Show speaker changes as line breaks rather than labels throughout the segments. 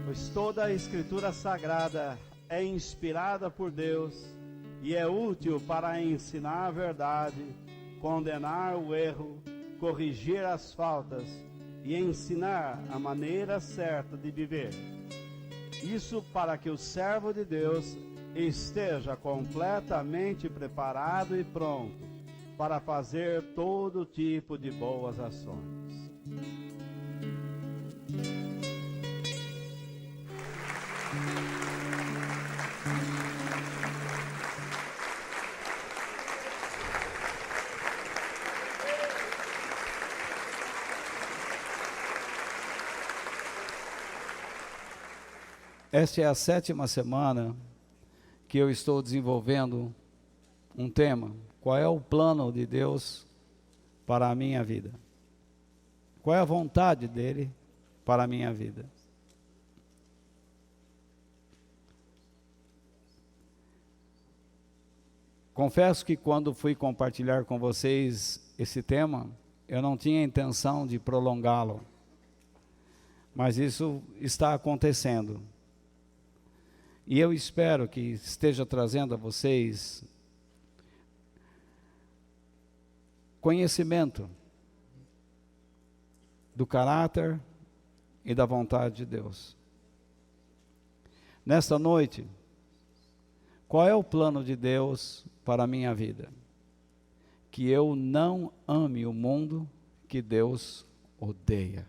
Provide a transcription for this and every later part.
Pois toda a Escritura Sagrada é inspirada por Deus e é útil para ensinar a verdade, condenar o erro, corrigir as faltas e ensinar a maneira certa de viver. Isso para que o servo de Deus esteja completamente preparado e pronto para fazer todo tipo de boas ações. Esta é a 7ª semana que eu estou desenvolvendo um tema. Qual é o plano de Deus para a minha vida? Qual é a vontade dele para a minha vida? Confesso que quando fui compartilhar com vocês esse tema, eu não tinha intenção de prolongá-lo, mas isso está acontecendo. E eu espero que esteja trazendo a vocês conhecimento do caráter e da vontade de Deus. Nesta noite, qual é o plano de Deus para a minha vida? Que eu não ame o mundo que Deus odeia.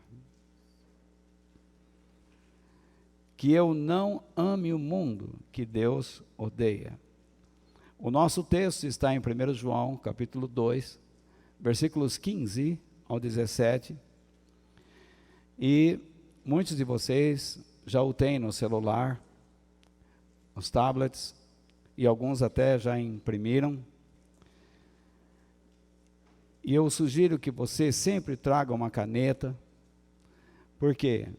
Que eu não ame o mundo que Deus odeia. O nosso texto está em 1 João, capítulo 2, versículos 15 ao 17. E muitos de vocês já o têm no celular, nos tablets, e alguns até já imprimiram. E eu sugiro que você sempre traga uma caneta, porque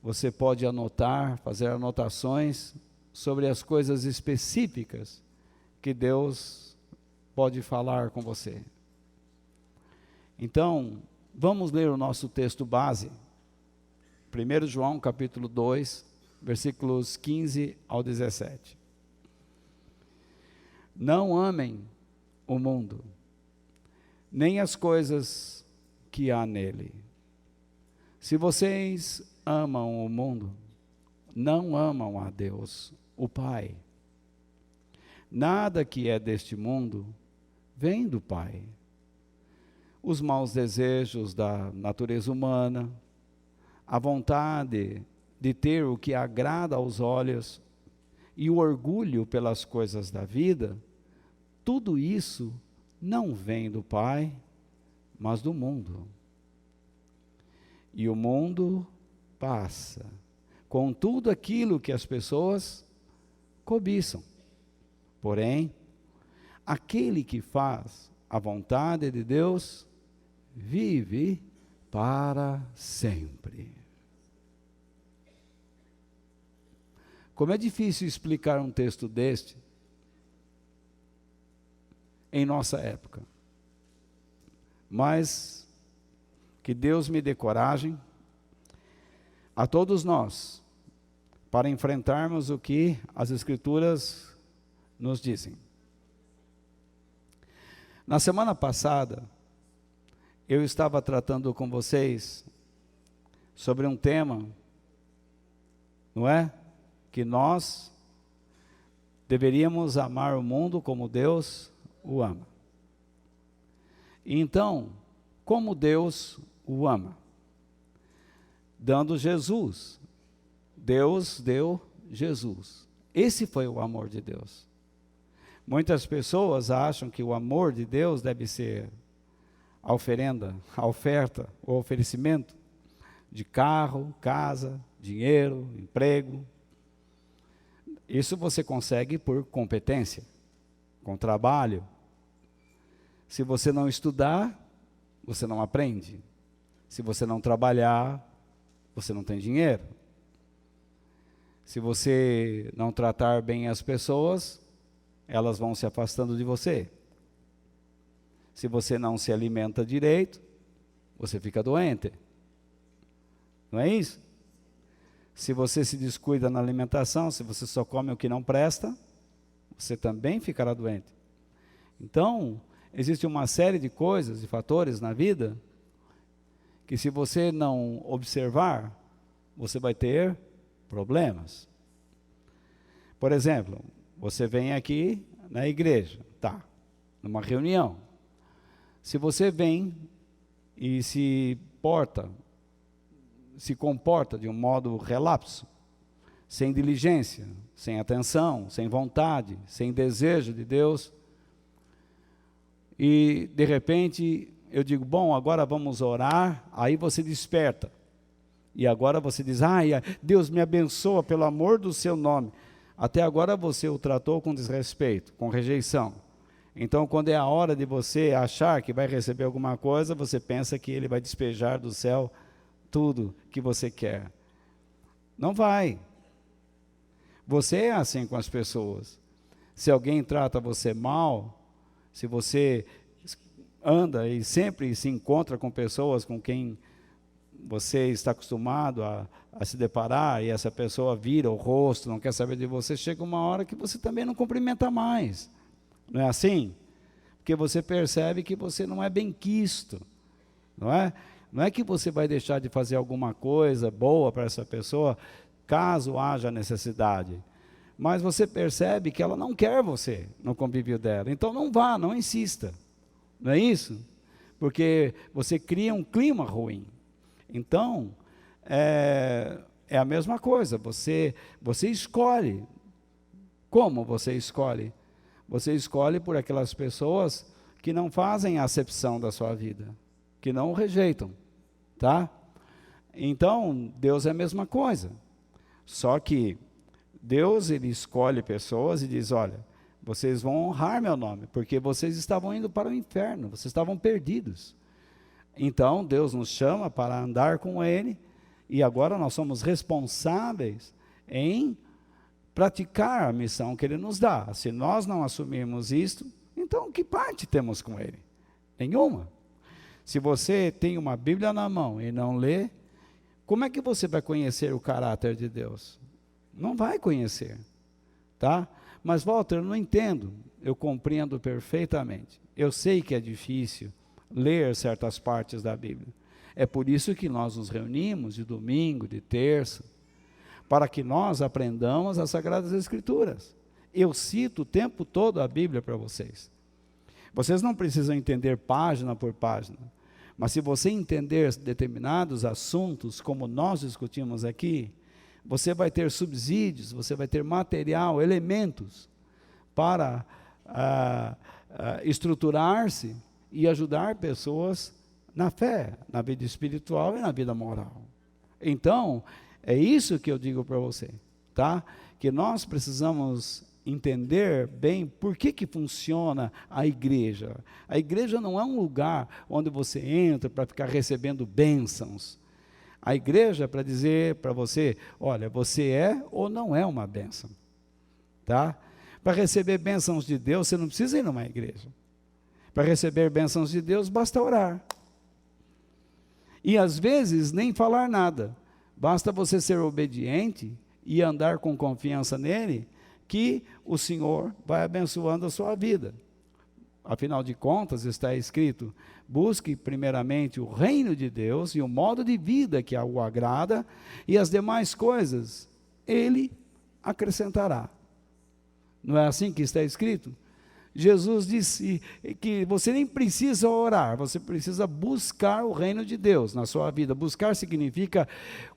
você pode anotar, fazer anotações sobre as coisas específicas que Deus pode falar com você. Então, vamos ler o nosso texto base. 1 João capítulo 2, versículos 15 ao 17. Não amem o mundo, nem as coisas que há nele. Se vocês amam o mundo, não amam a Deus, o Pai. Nada que é deste mundo vem do Pai. Os maus desejos da natureza humana, a vontade de ter o que agrada aos olhos e o orgulho pelas coisas da vida, tudo isso não vem do Pai, mas do mundo. E o mundo passa, com tudo aquilo que as pessoas cobiçam. Porém, aquele que faz a vontade de Deus, vive para sempre. Como é difícil explicar um texto deste em nossa época. Mas que Deus me dê coragem a todos nós, para enfrentarmos o que as Escrituras nos dizem. Na semana passada, eu estava tratando com vocês sobre um tema, não é? Que nós deveríamos amar o mundo como Deus o ama. Então, como Deus o ama? Dando Jesus. Deus deu Jesus. Esse foi o amor de Deus. Muitas pessoas acham que o amor de Deus deve ser a oferta, o oferecimento de carro, casa, dinheiro, emprego. Isso você consegue por competência, com trabalho. Se você não estudar, você não aprende. Se você não trabalhar, você não tem dinheiro. Se você não tratar bem as pessoas, elas vão se afastando de você. Se você não se alimenta direito, você fica doente. Não é isso? Se você se descuida na alimentação, se você só come o que não presta, você também ficará doente. Então, existe uma série de coisas e fatores na vida que, se você não observar, você vai ter problemas. Por exemplo, você vem aqui na igreja, tá, numa reunião. Se você vem e se comporta de um modo relapso, sem diligência, sem atenção, sem vontade, sem desejo de Deus, e de repente eu digo, bom, agora vamos orar, aí você desperta, e agora você diz, ai, Deus me abençoa pelo amor do seu nome. Até agora você o tratou com desrespeito, com rejeição. Então, quando é a hora de você achar que vai receber alguma coisa, você pensa que ele vai despejar do céu tudo que você quer. Não vai. Você é assim com as pessoas. Se alguém trata você mal, se você anda e sempre se encontra com pessoas com quem você está acostumado a se deparar, e essa pessoa vira o rosto, não quer saber de você, chega uma hora que você também não cumprimenta mais. Não é assim? Porque você percebe que você não é benquisto, não é? Não é que você vai deixar de fazer alguma coisa boa para essa pessoa, caso haja necessidade. Mas você percebe que ela não quer você no convívio dela. Então não vá, não insista. Não é isso? Porque você cria um clima ruim. Então, é a mesma coisa. Você escolhe. Como você escolhe? Você escolhe por aquelas pessoas que não fazem a acepção da sua vida, que não o rejeitam, tá? Então, Deus é a mesma coisa. Só que Deus, ele escolhe pessoas e diz, olha, vocês vão honrar meu nome, porque vocês estavam indo para o inferno, vocês estavam perdidos. Então, Deus nos chama para andar com ele, e agora nós somos responsáveis em praticar a missão que ele nos dá. Se nós não assumirmos isto, então que parte temos com ele? Nenhuma. Se você tem uma Bíblia na mão e não lê, como é que você vai conhecer o caráter de Deus? Não vai conhecer, tá? Mas, Walter, eu não entendo. Eu compreendo perfeitamente. Eu sei que é difícil ler certas partes da Bíblia. É por isso que nós nos reunimos de domingo, de terça, para que nós aprendamos as Sagradas Escrituras. Eu cito o tempo todo a Bíblia para vocês. Vocês não precisam entender página por página, mas se você entender determinados assuntos, como nós discutimos aqui, você vai ter subsídios, você vai ter material, elementos para estruturar-se e ajudar pessoas na fé, na vida espiritual e na vida moral. Então, é isso que eu digo para você, tá? Que nós precisamos entender bem por que funciona a igreja. A igreja não é um lugar onde você entra para ficar recebendo bênçãos. A igreja é para dizer para você, olha, você é ou não é uma bênção, tá? Para receber bênçãos de Deus, você não precisa ir numa igreja. Para receber bênçãos de Deus, basta orar. E às vezes nem falar nada. Basta você ser obediente e andar com confiança nele, que o Senhor vai abençoando a sua vida. Afinal de contas, está escrito, busque primeiramente o reino de Deus e o modo de vida que o agrada, e as demais coisas ele acrescentará. Não é assim que está escrito? Jesus disse que você nem precisa orar, você precisa buscar o reino de Deus na sua vida. Buscar significa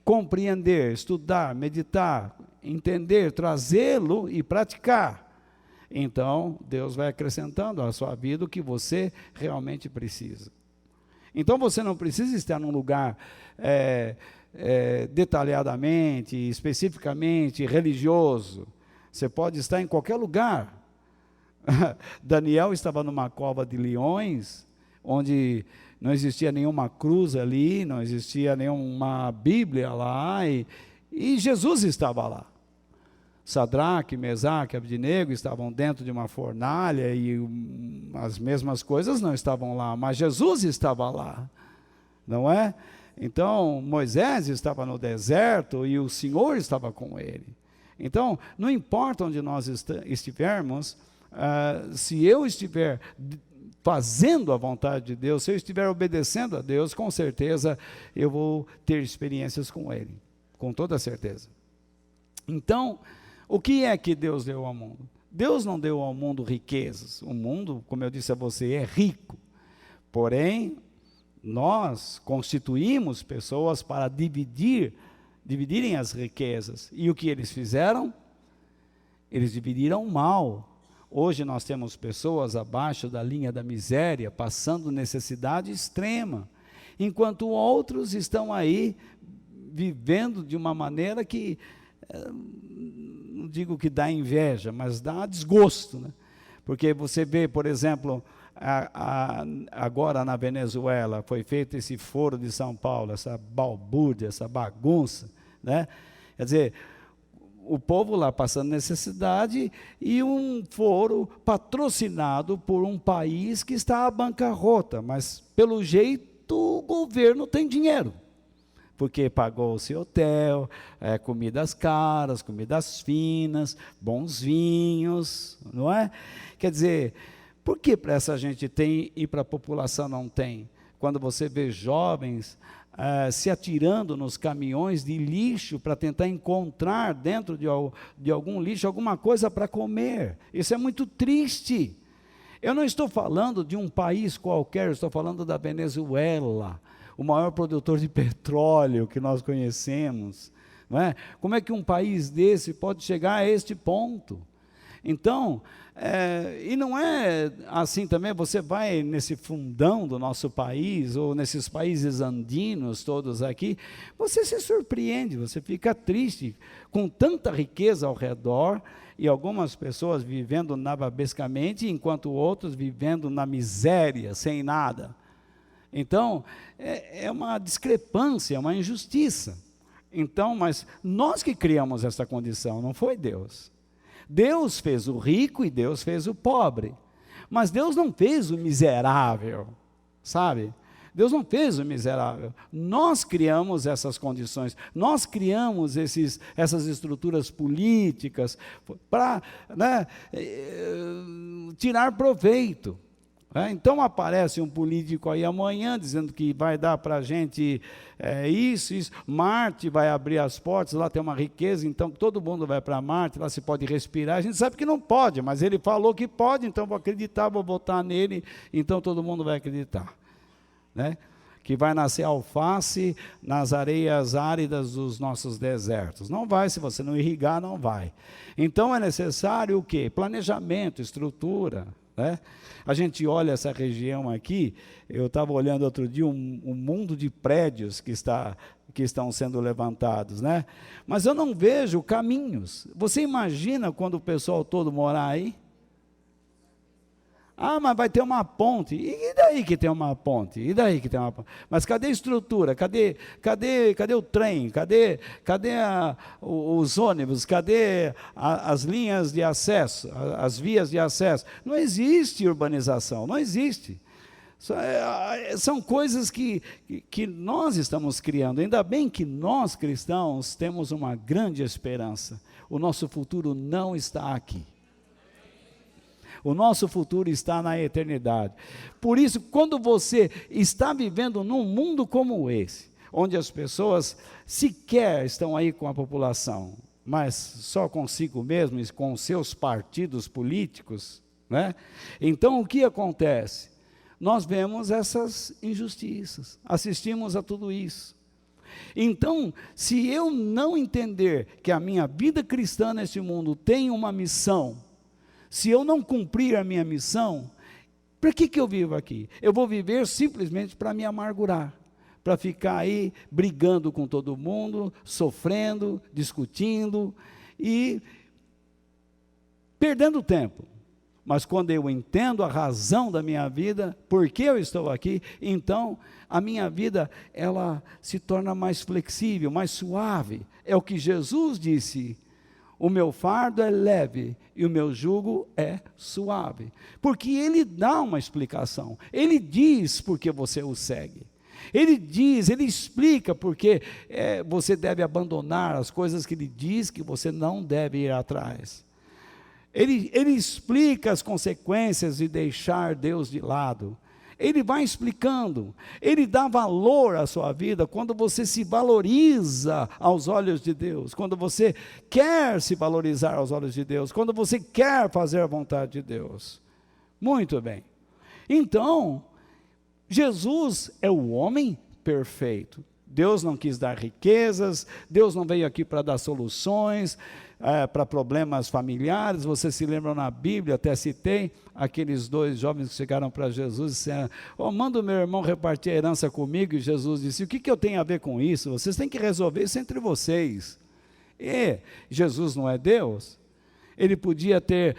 compreender, estudar, meditar, entender, trazê-lo e praticar. Então, Deus vai acrescentando à sua vida o que você realmente precisa. Então, você não precisa estar num lugar detalhadamente, especificamente religioso. Você pode estar em qualquer lugar. Daniel estava numa cova de leões, onde não existia nenhuma cruz ali, não existia nenhuma Bíblia lá, e Jesus estava lá. Sadraque, Mesaque, Abdenego estavam dentro de uma fornalha, e as mesmas coisas não estavam lá, mas Jesus estava lá, não é? Então, Moisés estava no deserto, e o Senhor estava com ele. Então, não importa onde nós estivermos, se eu estiver fazendo a vontade de Deus, se eu estiver obedecendo a Deus, com certeza eu vou ter experiências com Ele, com toda certeza. Então, o que é que Deus deu ao mundo? Deus não deu ao mundo riquezas. O mundo, como eu disse a você, é rico. Porém, nós constituímos pessoas para dividirem as riquezas. E o que eles fizeram? Eles dividiram mal. Hoje nós temos pessoas abaixo da linha da miséria, passando necessidade extrema, enquanto outros estão aí vivendo de uma maneira que, não digo que dá inveja, mas dá desgosto, né? Porque você vê, por exemplo, agora na Venezuela, foi feito esse foro de São Paulo, essa balbúrdia, essa bagunça, né? Quer dizer, o povo lá passando necessidade e um foro patrocinado por um país que está à bancarrota, mas pelo jeito o governo tem dinheiro, porque pagou-se hotel, comidas caras, comidas finas, bons vinhos, não é? Quer dizer, por que para essa gente tem e para a população não tem? Quando você vê jovens se atirando nos caminhões de lixo para tentar encontrar dentro de algum lixo alguma coisa para comer. Isso é muito triste. Eu não estou falando de um país qualquer, eu estou falando da Venezuela, o maior produtor de petróleo que nós conhecemos. Não é? Como é que um país desse pode chegar a este ponto? Então, e não é assim também, você vai nesse fundão do nosso país, ou nesses países andinos todos aqui, você se surpreende, você fica triste, com tanta riqueza ao redor, e algumas pessoas vivendo nababescamente, enquanto outros vivendo na miséria, sem nada. Então, é uma discrepância, é uma injustiça. Então, mas nós que criamos essa condição, não foi Deus. Deus fez o rico e Deus fez o pobre, mas Deus não fez o miserável, sabe? Deus não fez o miserável. Nós criamos essas condições, nós criamos essas estruturas políticas para, né, tirar proveito. Então aparece um político aí amanhã dizendo que vai dar para a gente isso, Marte vai abrir as portas, lá tem uma riqueza, então todo mundo vai para Marte, lá se pode respirar. A gente sabe que não pode, mas ele falou que pode, então vou acreditar, vou votar nele, então todo mundo vai acreditar, né? Que vai nascer alface nas areias áridas dos nossos desertos. Não vai, se você não irrigar, não vai. Então é necessário o quê? Planejamento, estrutura, né? A gente olha essa região aqui, eu estava olhando outro dia um mundo de prédios que estão sendo levantados, né? Mas eu não vejo caminhos. Você imagina quando o pessoal todo morar aí? Ah, mas vai ter uma ponte. E daí que tem uma ponte? E daí que tem uma ponte? Mas cadê a estrutura? Cadê o trem? Cadê os ônibus? Cadê as linhas de acesso? As vias de acesso? Não existe urbanização, não existe. São coisas que nós estamos criando. Ainda bem que nós, cristãos, temos uma grande esperança. O nosso futuro não está aqui. O nosso futuro está na eternidade. Por isso, quando você está vivendo num mundo como esse, onde as pessoas sequer estão aí com a população, mas só consigo mesmo e com seus partidos políticos, né? Então, o que acontece? Nós vemos essas injustiças, assistimos a tudo isso. Então, se eu não entender que a minha vida cristã neste mundo tem uma missão, se eu não cumprir a minha missão, para que eu vivo aqui? Eu vou viver simplesmente para me amargurar, para ficar aí brigando com todo mundo, sofrendo, discutindo e perdendo tempo. Mas quando eu entendo a razão da minha vida, por que eu estou aqui, então a minha vida ela se torna mais flexível, mais suave. É o que Jesus disse: o meu fardo é leve e o meu jugo é suave. Porque ele dá uma explicação, ele diz por que você o segue. Ele diz, ele explica porque você deve abandonar as coisas que ele diz que você não deve ir atrás. Ele explica as consequências de deixar Deus de lado. Ele vai explicando, ele dá valor à sua vida quando você se valoriza aos olhos de Deus, quando você quer se valorizar aos olhos de Deus, quando você quer fazer a vontade de Deus. Muito bem. Então, Jesus é o homem perfeito. Deus não quis dar riquezas, Deus não veio aqui para dar soluções para problemas familiares. Você se lembra na Bíblia, até citei, aqueles 2 jovens que chegaram para Jesus e disseram: manda o meu irmão repartir a herança comigo, e Jesus disse: o que eu tenho a ver com isso? Vocês têm que resolver isso entre vocês. E Jesus não é Deus? Ele podia ter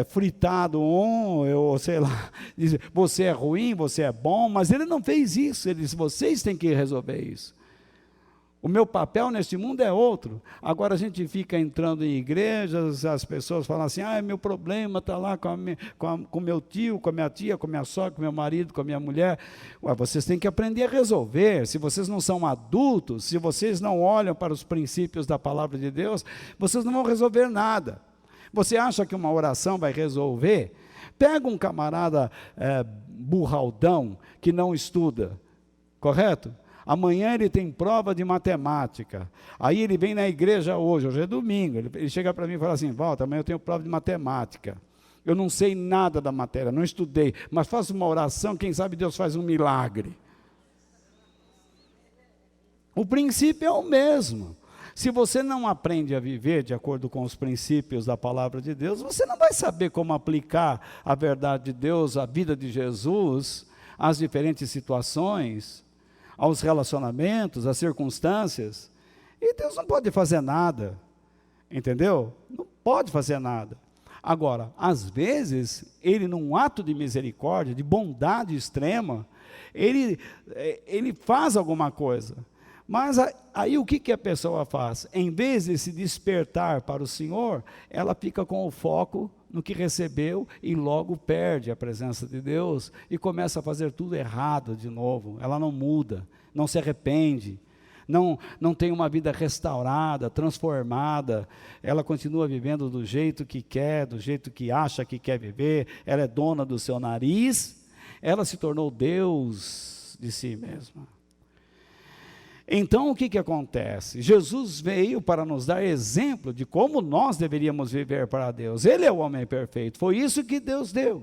fritado ou sei lá, dizer, você é ruim, você é bom, mas ele não fez isso. Ele disse: vocês têm que resolver isso. O meu papel neste mundo é outro. Agora a gente fica entrando em igrejas, as pessoas falam assim: meu problema está lá com meu tio, com a minha tia, com a minha sogra, com meu marido, com a minha mulher. Vocês têm que aprender a resolver. Se vocês não são adultos, se vocês não olham para os princípios da palavra de Deus, vocês não vão resolver nada. Você acha que uma oração vai resolver? Pega um camarada burraldão que não estuda, correto? Amanhã ele tem prova de matemática. Aí ele vem na igreja hoje é domingo. Ele chega para mim e fala assim: Walter, amanhã eu tenho prova de matemática. Eu não sei nada da matéria, não estudei, mas faço uma oração, quem sabe Deus faz um milagre. O princípio é o mesmo. Se você não aprende a viver de acordo com os princípios da palavra de Deus, você não vai saber como aplicar a verdade de Deus, a vida de Jesus, às diferentes situações, aos relacionamentos, às circunstâncias. E Deus não pode fazer nada, entendeu? Não pode fazer nada. Agora, às vezes, ele num ato de misericórdia, de bondade extrema, ele faz alguma coisa. Mas aí o que a pessoa faz? Em vez de se despertar para o Senhor, ela fica com o foco no que recebeu e logo perde a presença de Deus e começa a fazer tudo errado de novo. Ela não muda, não se arrepende, não tem uma vida restaurada, transformada. Ela continua vivendo do jeito que quer, do jeito que acha que quer viver. Ela é dona do seu nariz, ela se tornou Deus de si mesma. Então o que acontece? Jesus veio para nos dar exemplo de como nós deveríamos viver para Deus. Ele é o homem perfeito, foi isso que Deus deu.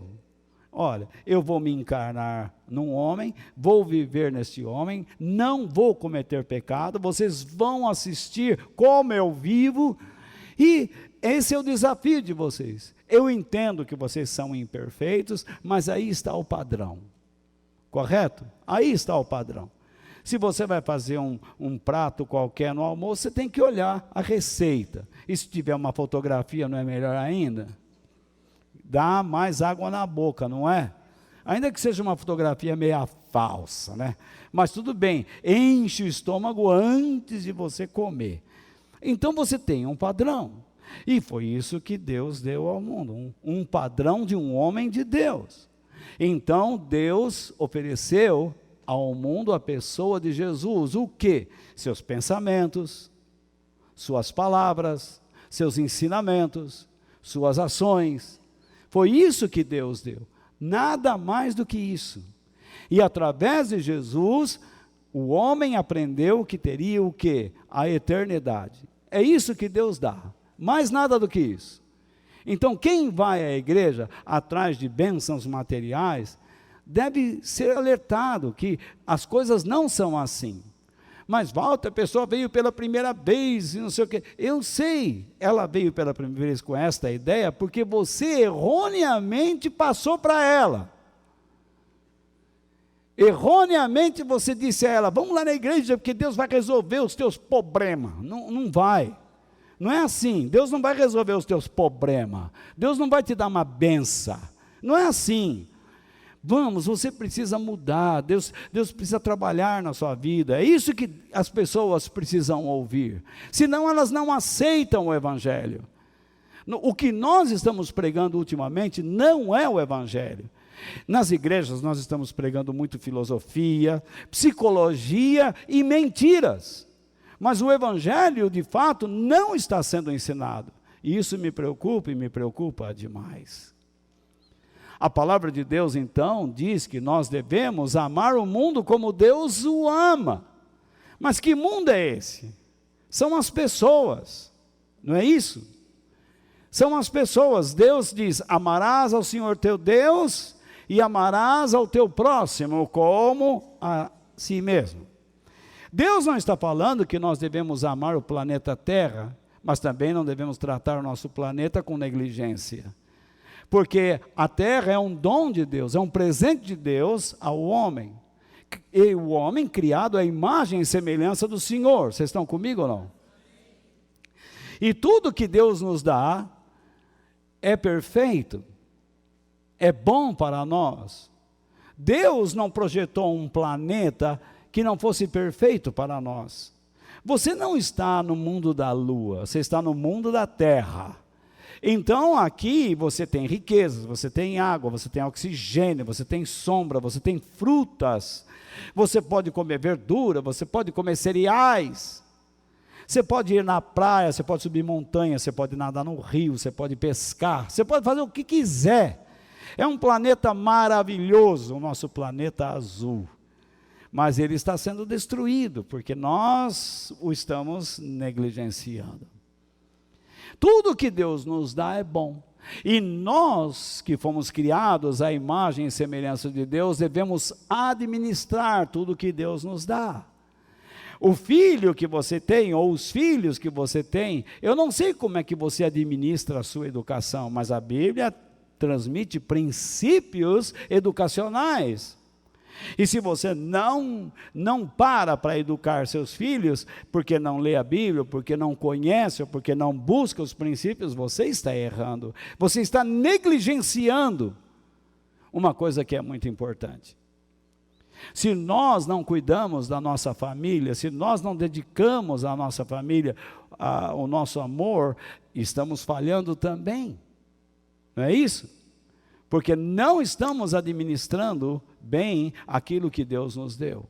Olha, eu vou me encarnar num homem, vou viver neste homem, não vou cometer pecado, vocês vão assistir como eu vivo, e esse é o desafio de vocês. Eu entendo que vocês são imperfeitos, mas aí está o padrão, correto? Aí está o padrão. Se você vai fazer um prato qualquer no almoço, você tem que olhar a receita. E se tiver uma fotografia, não é melhor ainda? Dá mais água na boca, não é? Ainda que seja uma fotografia meia falsa, né? Mas tudo bem, enche o estômago antes de você comer. Então você tem um padrão. E foi isso que Deus deu ao mundo, um padrão de um homem de Deus. Então Deus ofereceu ao mundo a pessoa de Jesus. O quê? Seus pensamentos, suas palavras, seus ensinamentos, suas ações. Foi isso que Deus deu, nada mais do que isso. E através de Jesus, o homem aprendeu que teria o quê? A eternidade. É isso que Deus dá, mais nada do que isso. Então quem vai à igreja atrás de bênçãos materiais, deve ser alertado que as coisas não são assim. Mas Walter, a pessoa veio pela primeira vez e não sei o quê. Eu sei, ela veio pela primeira vez com esta ideia porque você erroneamente passou para ela. Erroneamente você disse a ela, vamos lá na igreja, porque Deus vai resolver os teus problemas. Não, não vai. Não é assim. Deus não vai resolver os teus problemas. Deus não vai te dar uma benção. Não é assim. Vamos, você precisa mudar. Deus precisa trabalhar na sua vida. É isso que as pessoas precisam ouvir. Senão elas não aceitam o evangelho. O que nós estamos pregando ultimamente não é o evangelho. Nas igrejas nós estamos pregando muito filosofia, psicologia e mentiras. Mas o evangelho, de fato, não está sendo ensinado. E isso me preocupa e me preocupa demais. A palavra de Deus, então, diz que nós devemos amar o mundo como Deus o ama. Mas que mundo é esse? São as pessoas, não é isso? São as pessoas. Deus diz, amarás ao Senhor teu Deus e amarás ao teu próximo como a si mesmo. Deus não está falando que nós devemos amar o planeta Terra, mas também não devemos tratar o nosso planeta com negligência. Porque a Terra é um dom de Deus, é um presente de Deus ao homem. E o homem criado à imagem e semelhança do Senhor. Vocês estão comigo ou não? E tudo que Deus nos dá é perfeito. É bom para nós. Deus não projetou um planeta que não fosse perfeito para nós. Você não está no mundo da lua, você está no mundo da terra. Então aqui você tem riquezas, você tem água, você tem oxigênio, você tem sombra, você tem frutas. Você pode comer verdura, você pode comer cereais. Você pode ir na praia, você pode subir montanha, você pode nadar no rio, você pode pescar, você pode fazer o que quiser. É um planeta maravilhoso, o nosso planeta azul. Mas ele está sendo destruído, porque nós o estamos negligenciando. Tudo que Deus nos dá é bom. E nós, que fomos criados à imagem e semelhança de Deus, devemos administrar tudo que Deus nos dá. O filho que você tem, ou os filhos que você tem, eu não sei como é que você administra a sua educação, mas a Bíblia transmite princípios educacionais. E se você não para educar seus filhos, porque não lê a Bíblia, porque não conhece, ou porque não busca os princípios, você está errando. Você está negligenciando uma coisa que é muito importante. Se nós não cuidamos da nossa família, se nós não dedicamos à nossa família o nosso amor, estamos falhando também. Não é isso? Porque não estamos administrando bem aquilo que Deus nos deu.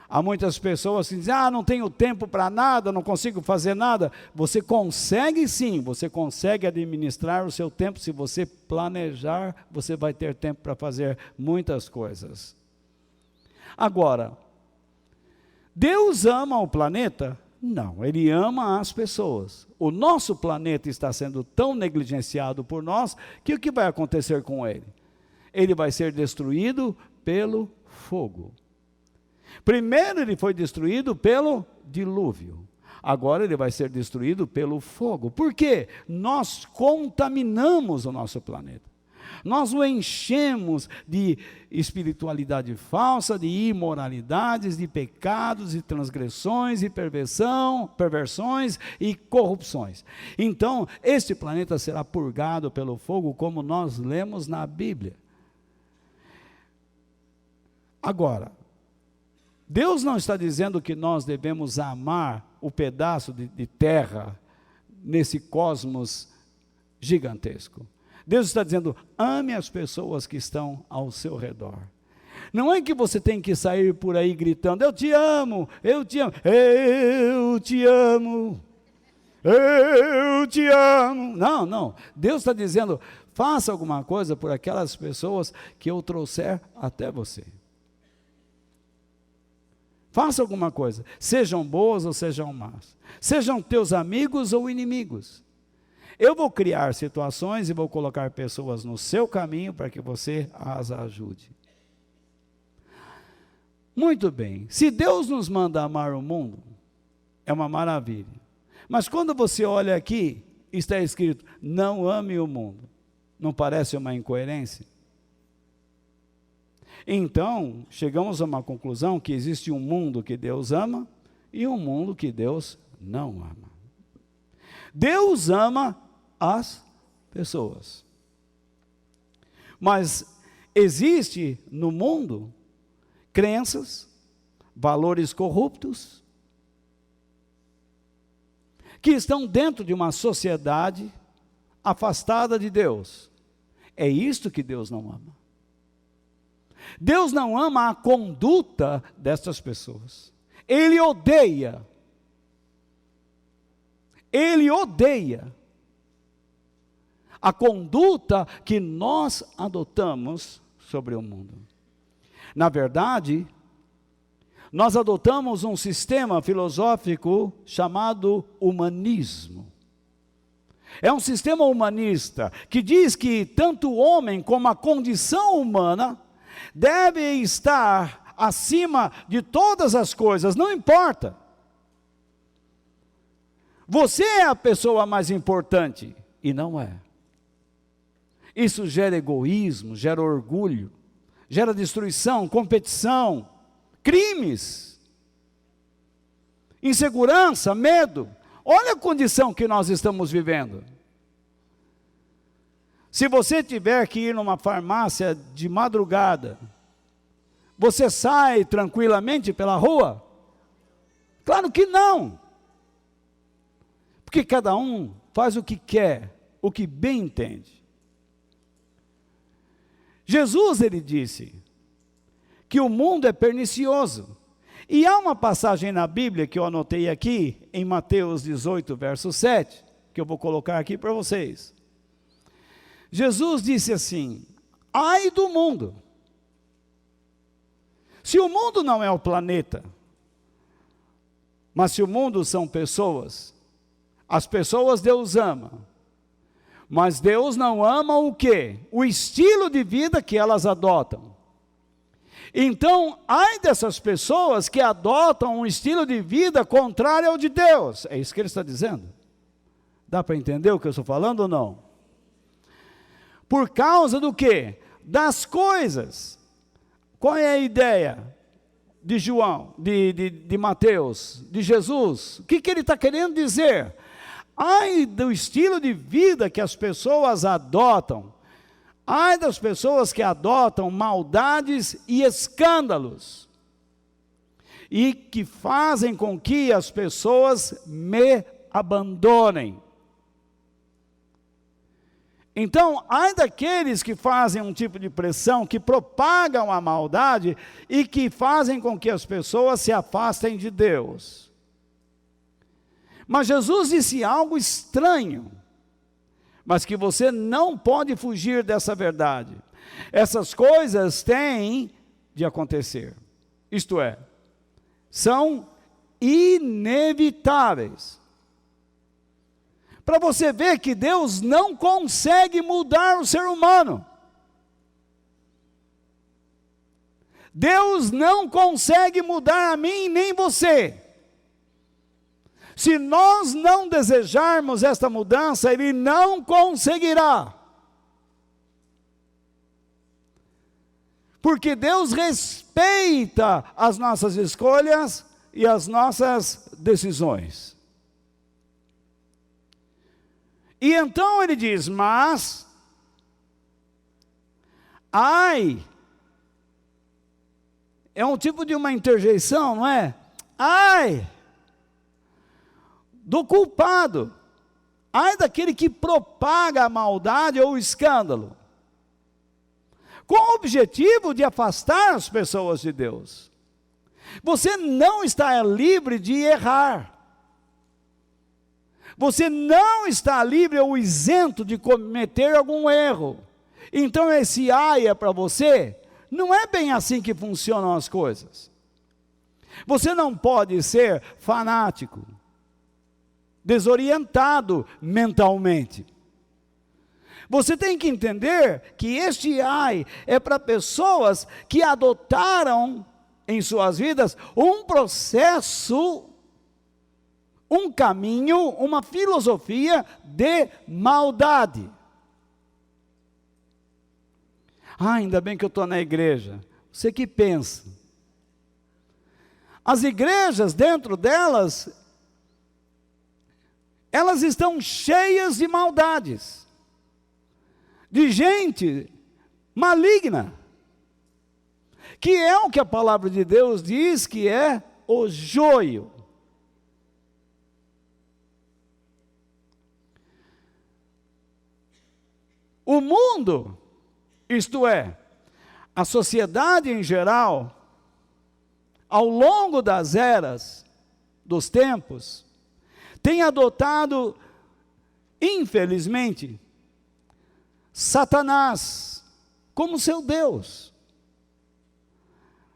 Há muitas pessoas que dizem, não tenho tempo para nada, não consigo fazer nada. Você consegue sim, você consegue administrar o seu tempo. Se você planejar, você vai ter tempo para fazer muitas coisas. Agora, Deus ama o planeta? Não, Ele ama as pessoas. O nosso planeta está sendo tão negligenciado por nós, que o que vai acontecer com ele? Ele vai ser destruído pelo fogo. Primeiro ele foi destruído pelo dilúvio. Agora ele vai ser destruído pelo fogo. Por quê? Nós contaminamos o nosso planeta. Nós o enchemos de espiritualidade falsa, de imoralidades, de pecados, de transgressões, e perversões e corrupções. Então, este planeta será purgado pelo fogo, como nós lemos na Bíblia. Agora, Deus não está dizendo que nós devemos amar o pedaço de terra nesse cosmos gigantesco. Deus está dizendo, ame as pessoas que estão ao seu redor. Não é que você tem que sair por aí gritando, eu te amo, eu te amo, eu te amo, eu te amo. Não. Deus está dizendo, faça alguma coisa por aquelas pessoas que eu trouxer até você. Faça alguma coisa, sejam boas ou sejam más, sejam teus amigos ou inimigos. Eu vou criar situações e vou colocar pessoas no seu caminho para que você as ajude. Muito bem, se Deus nos manda amar o mundo, é uma maravilha. Mas quando você olha aqui, está escrito, não ame o mundo. Não parece uma incoerência? Então, chegamos a uma conclusão que existe um mundo que Deus ama e um mundo que Deus não ama. Deus ama as pessoas. Mas existe no mundo crenças, valores corruptos, que estão dentro de uma sociedade afastada de Deus. É isto que Deus não ama. Deus não ama a conduta destas pessoas. Ele odeia a conduta que nós adotamos sobre o mundo. Na verdade, nós adotamos um sistema filosófico chamado humanismo. É um sistema humanista que diz que tanto o homem como a condição humana deve estar acima de todas as coisas, não importa. Você é a pessoa mais importante, e não é. Isso gera egoísmo, gera orgulho, gera destruição, competição, crimes, insegurança, medo. Olha a condição que nós estamos vivendo. Se você tiver que ir numa farmácia de madrugada, você sai tranquilamente pela rua? Claro que não. Porque cada um faz o que quer, o que bem entende. Jesus, ele disse que o mundo é pernicioso. E há uma passagem na Bíblia que eu anotei aqui, em Mateus 18, verso 7, que eu vou colocar aqui para vocês. Jesus disse assim: ai do mundo. Se o mundo não é o planeta, mas se o mundo são pessoas, as pessoas Deus ama, mas Deus não ama o quê? O estilo de vida que elas adotam. Então, ai dessas pessoas que adotam um estilo de vida contrário ao de Deus. É isso que ele está dizendo. Dá para entender o que eu estou falando ou não? Por causa do quê? Das coisas. Qual é a ideia de João, de Mateus, de Jesus? O que ele está querendo dizer? Ai do estilo de vida que as pessoas adotam. Ai das pessoas que adotam maldades e escândalos. E que fazem com que as pessoas me abandonem. Então, ai daqueles que fazem um tipo de pressão, que propagam a maldade e que fazem com que as pessoas se afastem de Deus. Mas Jesus disse algo estranho, mas que você não pode fugir dessa verdade. Essas coisas têm de acontecer, isto é, são inevitáveis. Para você ver que Deus não consegue mudar o ser humano. Deus não consegue mudar a mim nem você. Se nós não desejarmos esta mudança, Ele não conseguirá. Porque Deus respeita as nossas escolhas e as nossas decisões. E então ele diz, mas, ai, é um tipo de uma interjeição, não é? Ai, do culpado, ai daquele que propaga a maldade ou o escândalo, com o objetivo de afastar as pessoas de Deus. Você não está livre de errar. Você não está livre ou isento de cometer algum erro. Então esse ai é para você, não é bem assim que funcionam as coisas. Você não pode ser fanático, desorientado mentalmente. Você tem que entender que este ai é para pessoas que adotaram em suas vidas um processo, um caminho, uma filosofia de maldade. Ainda bem que eu estou na igreja. Você que pensa. As igrejas, dentro delas, elas estão cheias de maldades, de gente maligna, que é o que a palavra de Deus diz que é o joio. O mundo, isto é, a sociedade em geral, ao longo das eras, dos tempos, tem adotado, infelizmente, Satanás como seu Deus.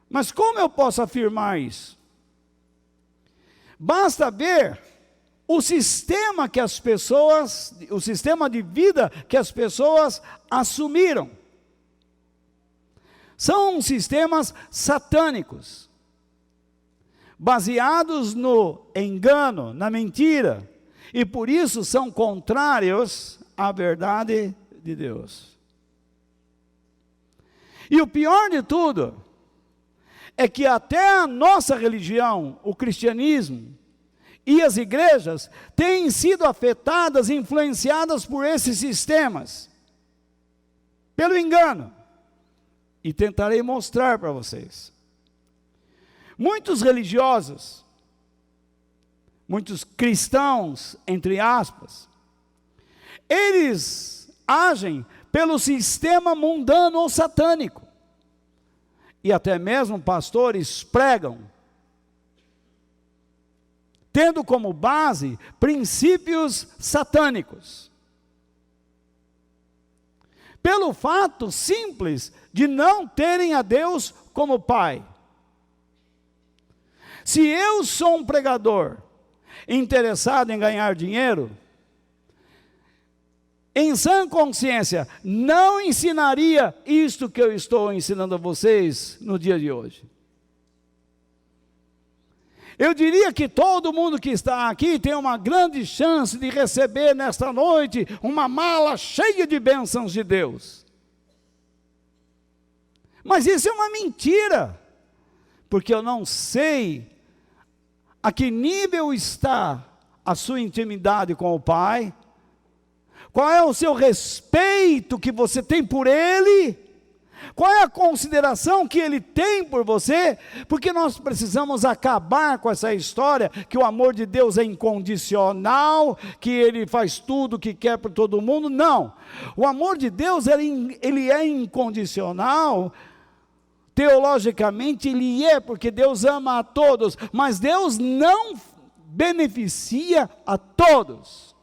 Mas como eu posso afirmar isso? Basta ver o sistema que as pessoas, o sistema de vida que as pessoas assumiram. São sistemas satânicos, baseados no engano, na mentira, e por isso são contrários à verdade de Deus. E o pior de tudo é que até a nossa religião, o cristianismo, e as igrejas têm sido afetadas, influenciadas por esses sistemas, pelo engano. E tentarei mostrar para vocês. Muitos religiosos, muitos cristãos, entre aspas, eles agem pelo sistema mundano ou satânico. E até mesmo pastores pregam, tendo como base princípios satânicos. Pelo fato simples de não terem a Deus como Pai. Se eu sou um pregador interessado em ganhar dinheiro, em sã consciência, não ensinaria isto que eu estou ensinando a vocês no dia de hoje. Eu diria que todo mundo que está aqui tem uma grande chance de receber nesta noite uma mala cheia de bênçãos de Deus. Mas isso é uma mentira, porque eu não sei a que nível está a sua intimidade com o Pai, qual é o seu respeito que você tem por Ele, qual é a consideração que Ele tem por você, porque nós precisamos acabar com essa história que o amor de Deus é incondicional, que Ele faz tudo o que quer por todo mundo. Não, o amor de Deus ele é incondicional. Teologicamente ele é, porque Deus ama a todos, mas Deus não beneficia a todos.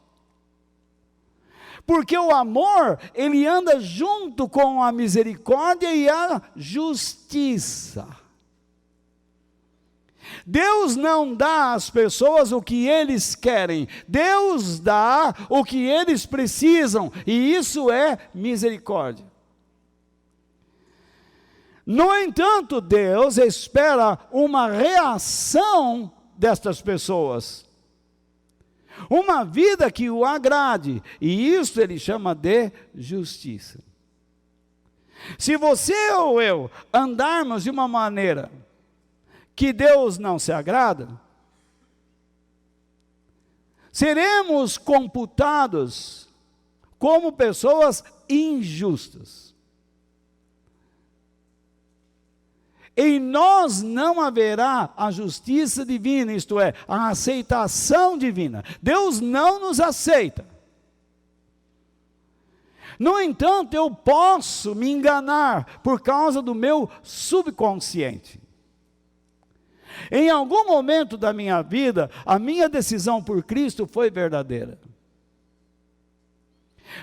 Porque o amor, ele anda junto com a misericórdia e a justiça. Deus não dá às pessoas o que eles querem, Deus dá o que eles precisam, e isso é misericórdia. No entanto, Deus espera uma reação destas pessoas. Uma vida que o agrade, e isso ele chama de justiça. Se você ou eu andarmos de uma maneira que Deus não se agrada, seremos computados como pessoas injustas. Em nós não haverá a justiça divina, isto é, a aceitação divina. Deus não nos aceita. No entanto, eu posso me enganar por causa do meu subconsciente. Em algum momento da minha vida, a minha decisão por Cristo foi verdadeira.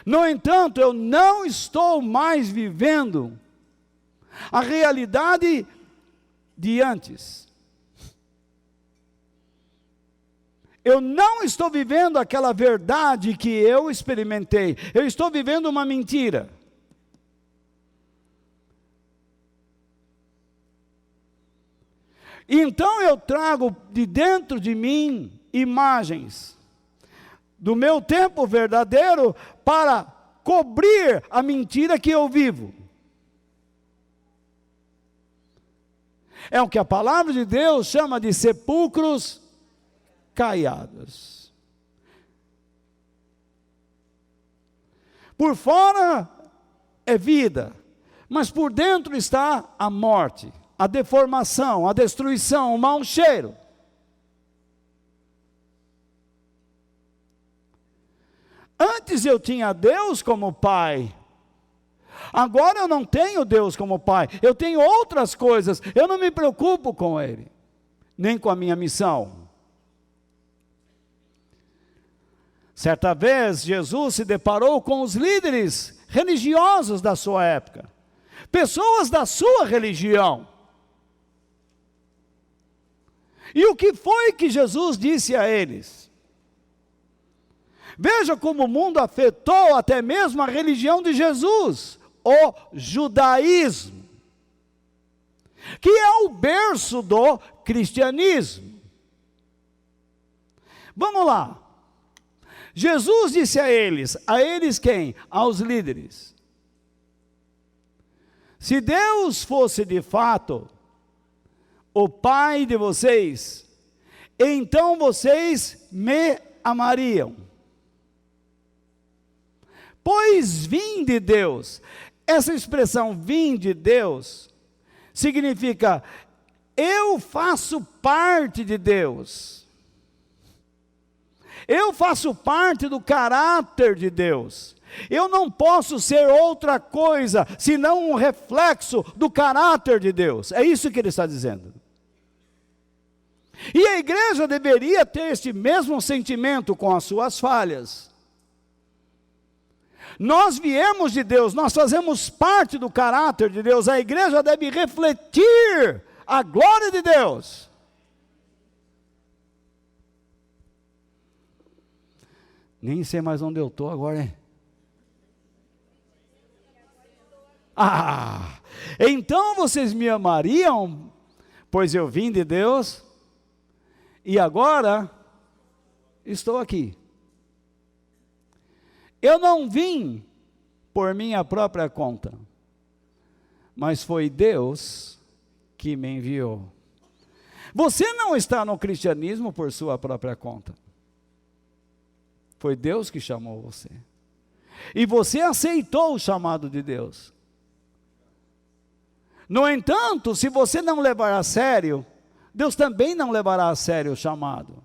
No entanto, eu não estou mais vivendo a realidade de antes. Eu não estou vivendo aquela verdade que eu experimentei. Eu estou vivendo uma mentira. Então eu trago de dentro de mim imagens do meu tempo verdadeiro para cobrir a mentira que eu vivo. É o que a palavra de Deus chama de sepulcros caiados. Por fora é vida, mas por dentro está a morte, a deformação, a destruição, o mau cheiro. Antes eu tinha Deus como Pai, agora eu não tenho Deus como Pai, eu tenho outras coisas, eu não me preocupo com Ele, nem com a minha missão. Certa vez, Jesus se deparou com os líderes religiosos da sua época, pessoas da sua religião. E o que foi que Jesus disse a eles? Veja como o mundo afetou até mesmo a religião de Jesus, o judaísmo, que é o berço do cristianismo. Vamos lá. Jesus disse a eles quem? Aos líderes. Se Deus fosse de fato o Pai de vocês, então vocês me amariam. Pois vim de Deus. Essa expressão vim de Deus significa eu faço parte de Deus. Eu faço parte do caráter de Deus. Eu não posso ser outra coisa senão um reflexo do caráter de Deus. É isso que ele está dizendo. E a igreja deveria ter este mesmo sentimento com as suas falhas. Nós viemos de Deus, nós fazemos parte do caráter de Deus. A igreja deve refletir a glória de Deus. Nem sei mais onde eu estou agora, hein? Então vocês me amariam, pois eu vim de Deus, e agora estou aqui. Eu não vim por minha própria conta, mas foi Deus que me enviou. Você não está no cristianismo por sua própria conta. Foi Deus que chamou você. E você aceitou o chamado de Deus. No entanto, se você não levar a sério, Deus também não levará a sério o chamado.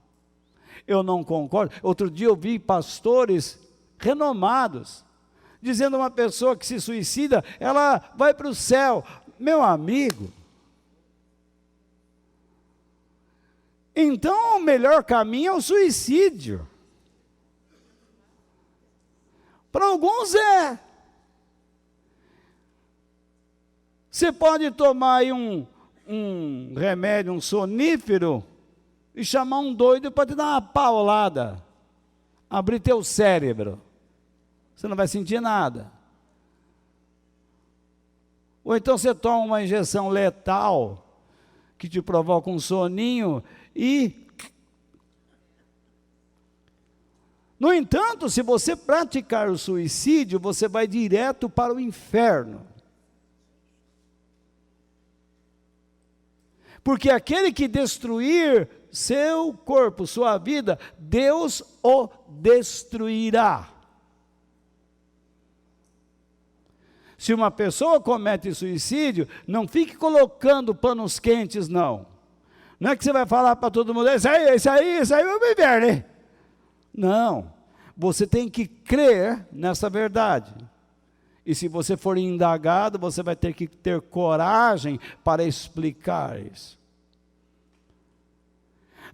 Eu não concordo. Outro dia eu vi pastores renomados, dizendo a uma pessoa que se suicida, ela vai para o céu. Meu amigo, então o melhor caminho é o suicídio. Para alguns é. Você pode tomar aí um remédio, um sonífero, e chamar um doido para te dar uma paulada, abrir teu cérebro. Você não vai sentir nada. Ou então você toma uma injeção letal, que te provoca um soninho, e... No entanto, se você praticar o suicídio, você vai direto para o inferno. Porque aquele que destruir seu corpo, sua vida, Deus o destruirá. Se uma pessoa comete suicídio, não fique colocando panos quentes, não. Não é que você vai falar para todo mundo, isso aí vai me ver, né? Não, você tem que crer nessa verdade. E se você for indagado, você vai ter que ter coragem para explicar isso.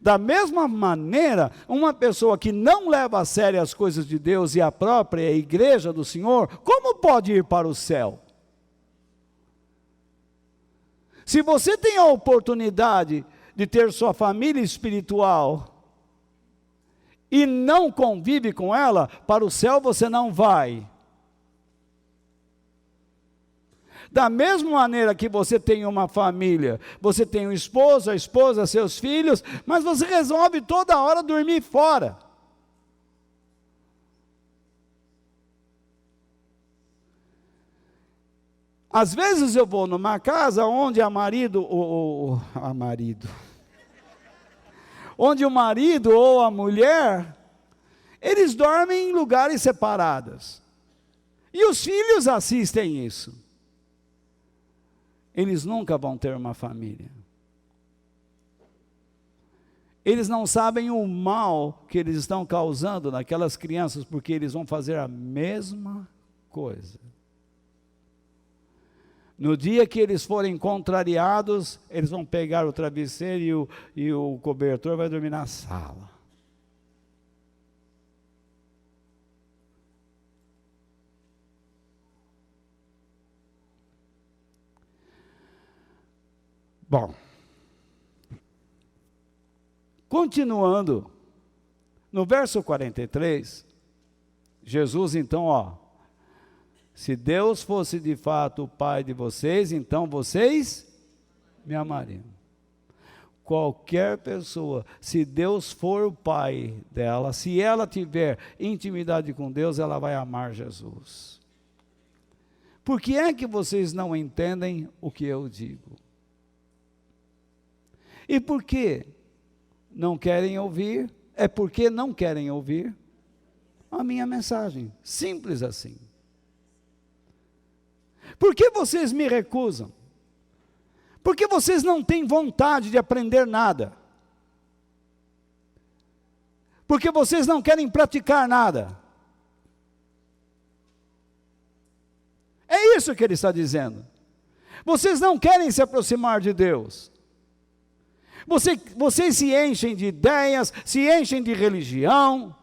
Da mesma maneira, uma pessoa que não leva a sério as coisas de Deus e a própria igreja do Senhor, como pode ir para o céu? Se você tem a oportunidade de ter sua família espiritual e não convive com ela, para o céu você não vai. Da mesma maneira que você tem uma família, você tem um esposo, a esposa, seus filhos, mas você resolve toda hora dormir fora. Às vezes eu vou numa casa onde onde o marido ou a mulher, eles dormem em lugares separados. E os filhos assistem isso. Eles nunca vão ter uma família. Eles não sabem o mal que eles estão causando naquelas crianças, porque eles vão fazer a mesma coisa. No dia que eles forem contrariados, eles vão pegar o travesseiro e o cobertor vai dormir na sala. Bom, continuando, no verso 43, Jesus então, se Deus fosse de fato o Pai de vocês, então vocês me amariam. Qualquer pessoa, se Deus for o Pai dela, se ela tiver intimidade com Deus, ela vai amar Jesus. Por que é que vocês não entendem o que eu digo? E por que não querem ouvir? É porque não querem ouvir a minha mensagem. Simples assim. Por que vocês me recusam? Porque vocês não têm vontade de aprender nada. Porque vocês não querem praticar nada. É isso que ele está dizendo. Vocês não querem se aproximar de Deus. Vocês se enchem de ideias, se enchem de religião,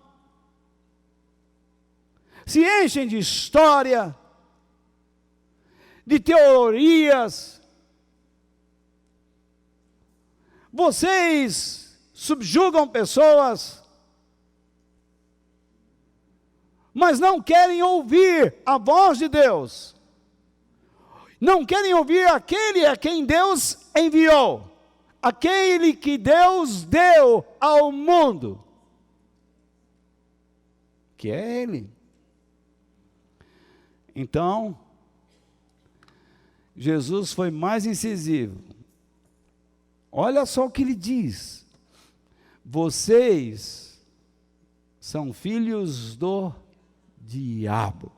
se enchem de história, de teorias. Vocês subjugam pessoas, mas não querem ouvir a voz de Deus. Não querem ouvir aquele a quem Deus enviou. Aquele que Deus deu ao mundo, que é Ele. Então, Jesus foi mais incisivo. Olha só o que ele diz: vocês são filhos do diabo.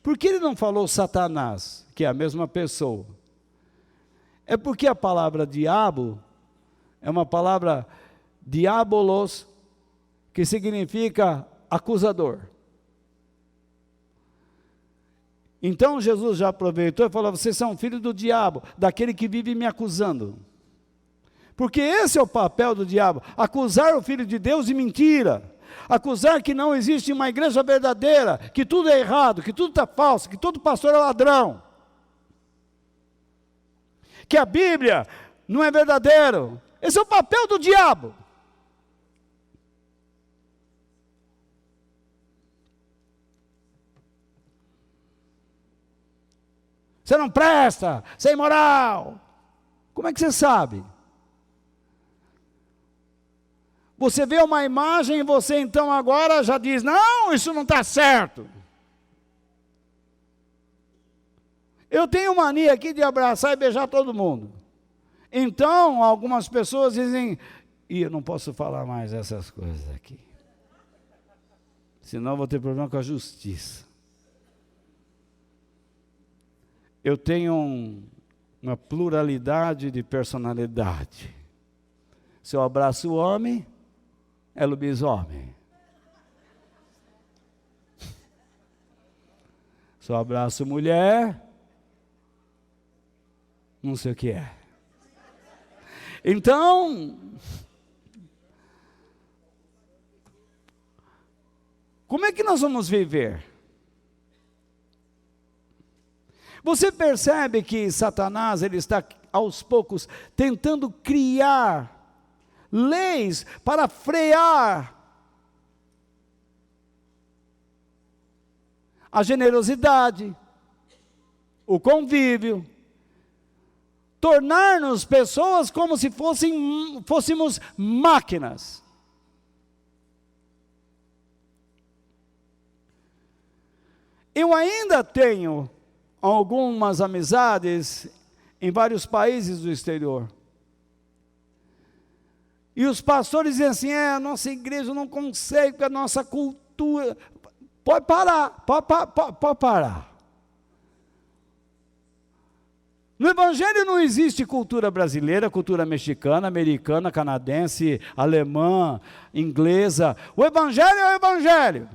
Por que ele não falou Satanás, que é a mesma pessoa? É porque a palavra diabo é uma palavra diabolos, que significa acusador. Então Jesus já aproveitou e falou: vocês são filhos do diabo, daquele que vive me acusando. Porque esse é o papel do diabo, acusar o Filho de Deus de mentira, acusar que não existe uma igreja verdadeira, que tudo é errado, que tudo está falso, que todo pastor é ladrão, que a Bíblia não é verdadeiro. Esse é o papel do diabo. Você não presta, você é imoral. Como é que você sabe? Você vê uma imagem e você então agora já diz: não, isso não está certo. Eu tenho mania aqui de abraçar e beijar todo mundo. Então, algumas pessoas dizem: e eu não posso falar mais essas coisas aqui, senão vou ter problema com a justiça. Eu tenho uma pluralidade de personalidade. Se eu abraço o homem, é lobisomem. Se eu abraço mulher, não sei o que é. Então, como é que nós vamos viver? Você percebe que Satanás, ele está aos poucos tentando criar leis para frear a generosidade, o convívio, tornar-nos pessoas como se fôssemos máquinas. Eu ainda tenho algumas amizades em vários países do exterior. E os pastores dizem assim, a nossa igreja não consegue, porque a nossa cultura... Pode parar, pode parar. No Evangelho não existe cultura brasileira, cultura mexicana, americana, canadense, alemã, inglesa. O Evangelho é o Evangelho.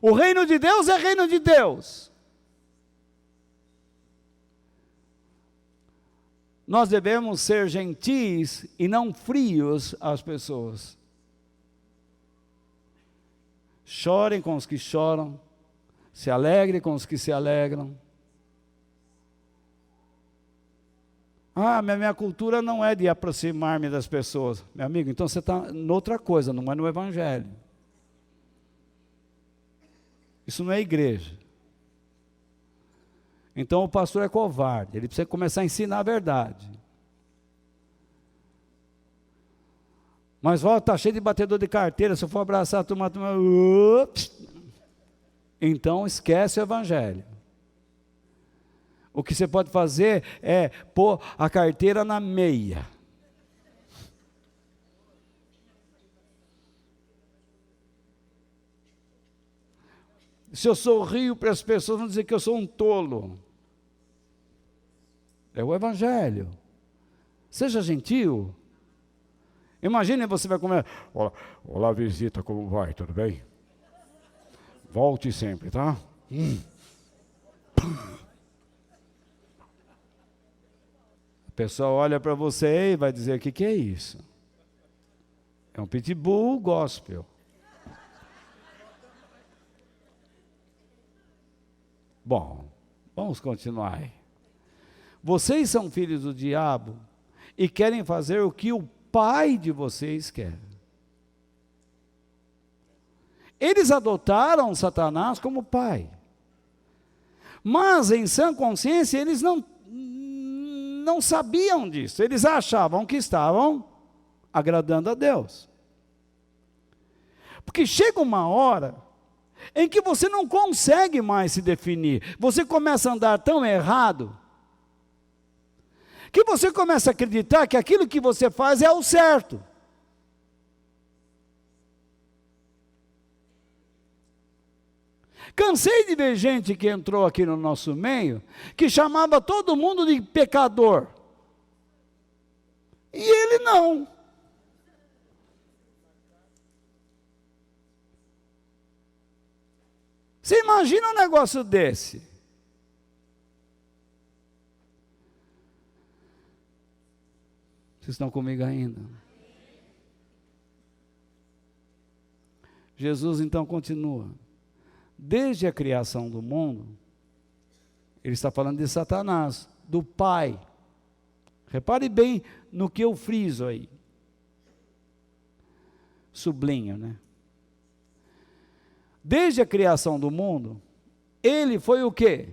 O reino de Deus é reino de Deus. Nós devemos ser gentis e não frios às pessoas. Chorem com os que choram, se alegrem com os que se alegram. Minha cultura não é de aproximar-me das pessoas. Meu amigo, então você está noutra coisa, não é no Evangelho. Isso não é igreja. Então o pastor é covarde, ele precisa começar a ensinar a verdade. Mas está cheio de batedor de carteira, se eu for abraçar a turma, então esquece o Evangelho. O que você pode fazer é pôr a carteira na meia. Se eu sorrio para as pessoas, vão dizer que eu sou um tolo. É o Evangelho. Seja gentil. Imagine você vai comer. Olá, visita, como vai? Tudo bem? Volte sempre, tá? A pessoa olha para você e vai dizer: o que é isso? É um pitbull gospel. Bom, vamos continuar aí. Vocês são filhos do diabo e querem fazer o que o pai de vocês quer. Eles adotaram Satanás como pai. Mas em sã consciência eles não sabiam disso. Eles achavam que estavam agradando a Deus. Porque chega uma hora em que você não consegue mais se definir. Você começa a andar tão errado que você começa a acreditar que aquilo que você faz é o certo. Cansei de ver gente que entrou aqui no nosso meio, que chamava todo mundo de pecador. E ele não. Você imagina um negócio desse? Vocês estão comigo ainda? Jesus então continua. Desde a criação do mundo, ele está falando de Satanás, do pai. Repare bem no que eu friso aí. Sublinho, né? Desde a criação do mundo, ele foi o quê?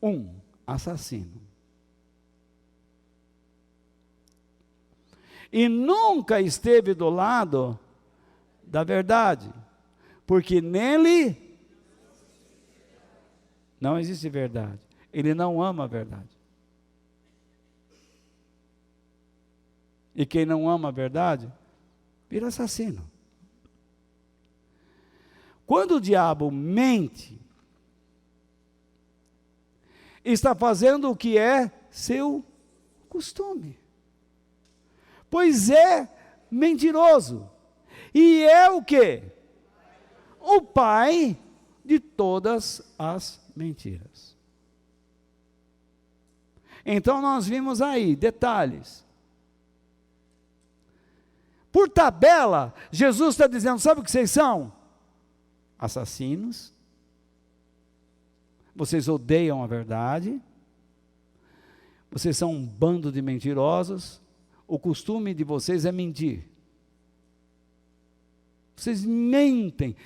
Um assassino. E nunca esteve do lado da verdade, porque nele não existe verdade. Ele não ama a verdade. E quem não ama a verdade, vira assassino. Quando o diabo mente, está fazendo o que é seu costume. Pois é mentiroso. E é o quê? O pai de todas as mentiras. Então nós vimos aí detalhes. Por tabela, Jesus está dizendo, sabe o que vocês são? Assassinos. Vocês odeiam a verdade. Vocês são um bando de mentirosos. O costume de vocês é mentir. Vocês mentem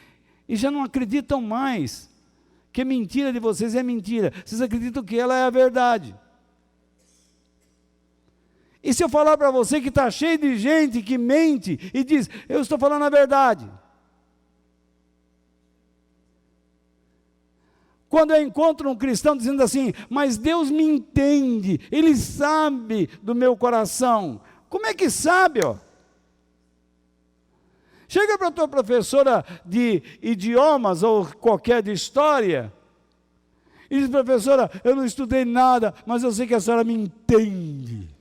e já não acreditam mais que a mentira de vocês é mentira. Vocês acreditam que ela é a verdade. E se eu falar para você que está cheio de gente que mente e diz, eu estou falando a verdade. quando eu encontro um cristão dizendo assim, mas Deus me entende, Ele sabe do meu coração. Como é que sabe, ó? Chega para a tua professora de idiomas ou qualquer de história e diz, professora, eu não estudei nada, mas eu sei que a senhora me entende.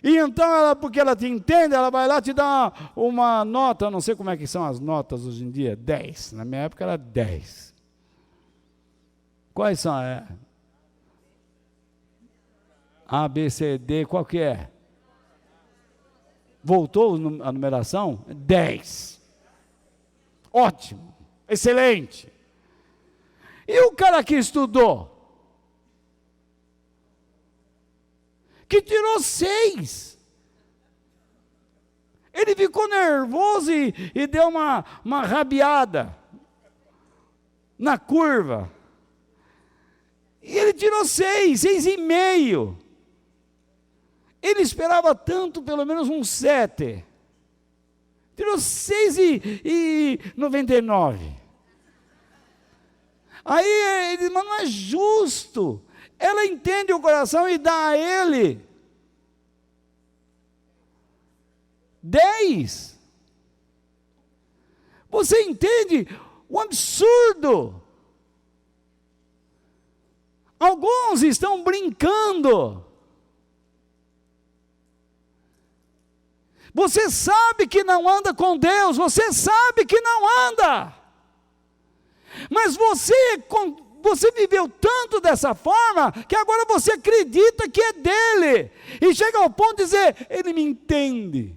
E então, porque ela te entende, ela vai lá te dar uma nota, eu não sei como é que são as notas hoje em dia, 10. Na minha época era 10. Quais são? A, B, C, D, qual que é? Voltou a numeração? 10. Ótimo, excelente. E o cara que estudou? Que tirou 6. Ele ficou nervoso e deu uma rabiada na curva. E ele tirou 6,5. Ele esperava tanto, pelo menos um 7. Tirou 6,99. Aí ele diz, mas não é justo. Ela entende o coração e dá a ele 10. Você entende o absurdo? Alguns estão brincando. Você sabe que não anda com Deus, você sabe que não anda. Mas você viveu tanto dessa forma, que agora você acredita que é dele, e chega ao ponto de dizer, ele me entende.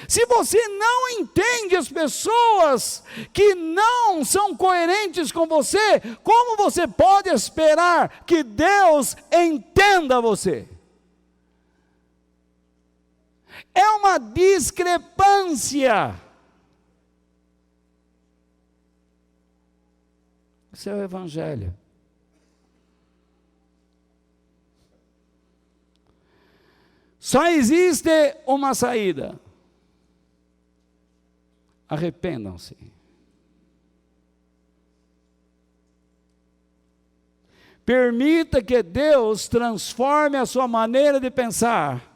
Se você não entende as pessoas que não são coerentes com você, como você pode esperar que Deus entenda você? É uma discrepância. Esse é o Evangelho. Só existe uma saída. Arrependam-se. Permita que Deus transforme a sua maneira de pensar.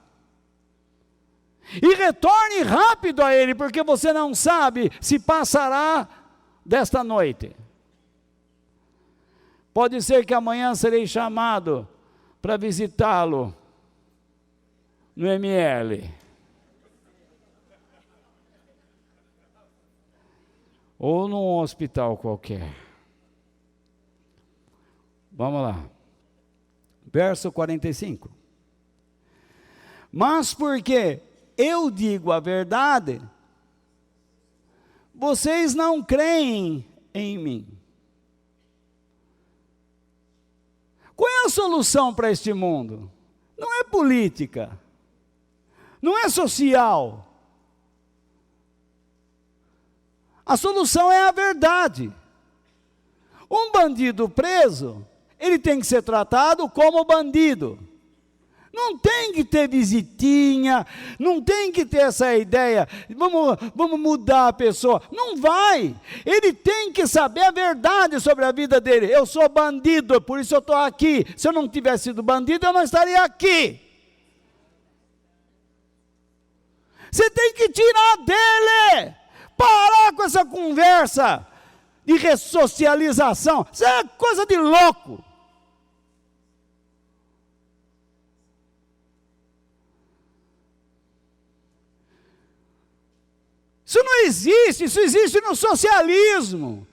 E retorne rápido a Ele, porque você não sabe se passará desta noite. Pode ser que amanhã serei chamado para visitá-lo no ML. Ou num hospital qualquer. Vamos lá. Verso 45. Mas porque eu digo a verdade, vocês não creem em mim. Qual é a solução para este mundo? Não é política, não é social. A solução é a verdade. Um bandido preso, ele tem que ser tratado como bandido. Não tem que ter visitinha, não tem que ter essa ideia, vamos mudar a pessoa. Não vai. Ele tem que saber a verdade sobre a vida dele. Eu sou bandido, por isso eu estou aqui. Se eu não tivesse sido bandido, eu não estaria aqui. Você tem que tirar dele. Parar com essa conversa de ressocialização. Isso é coisa de louco. Isso não existe, isso existe no socialismo.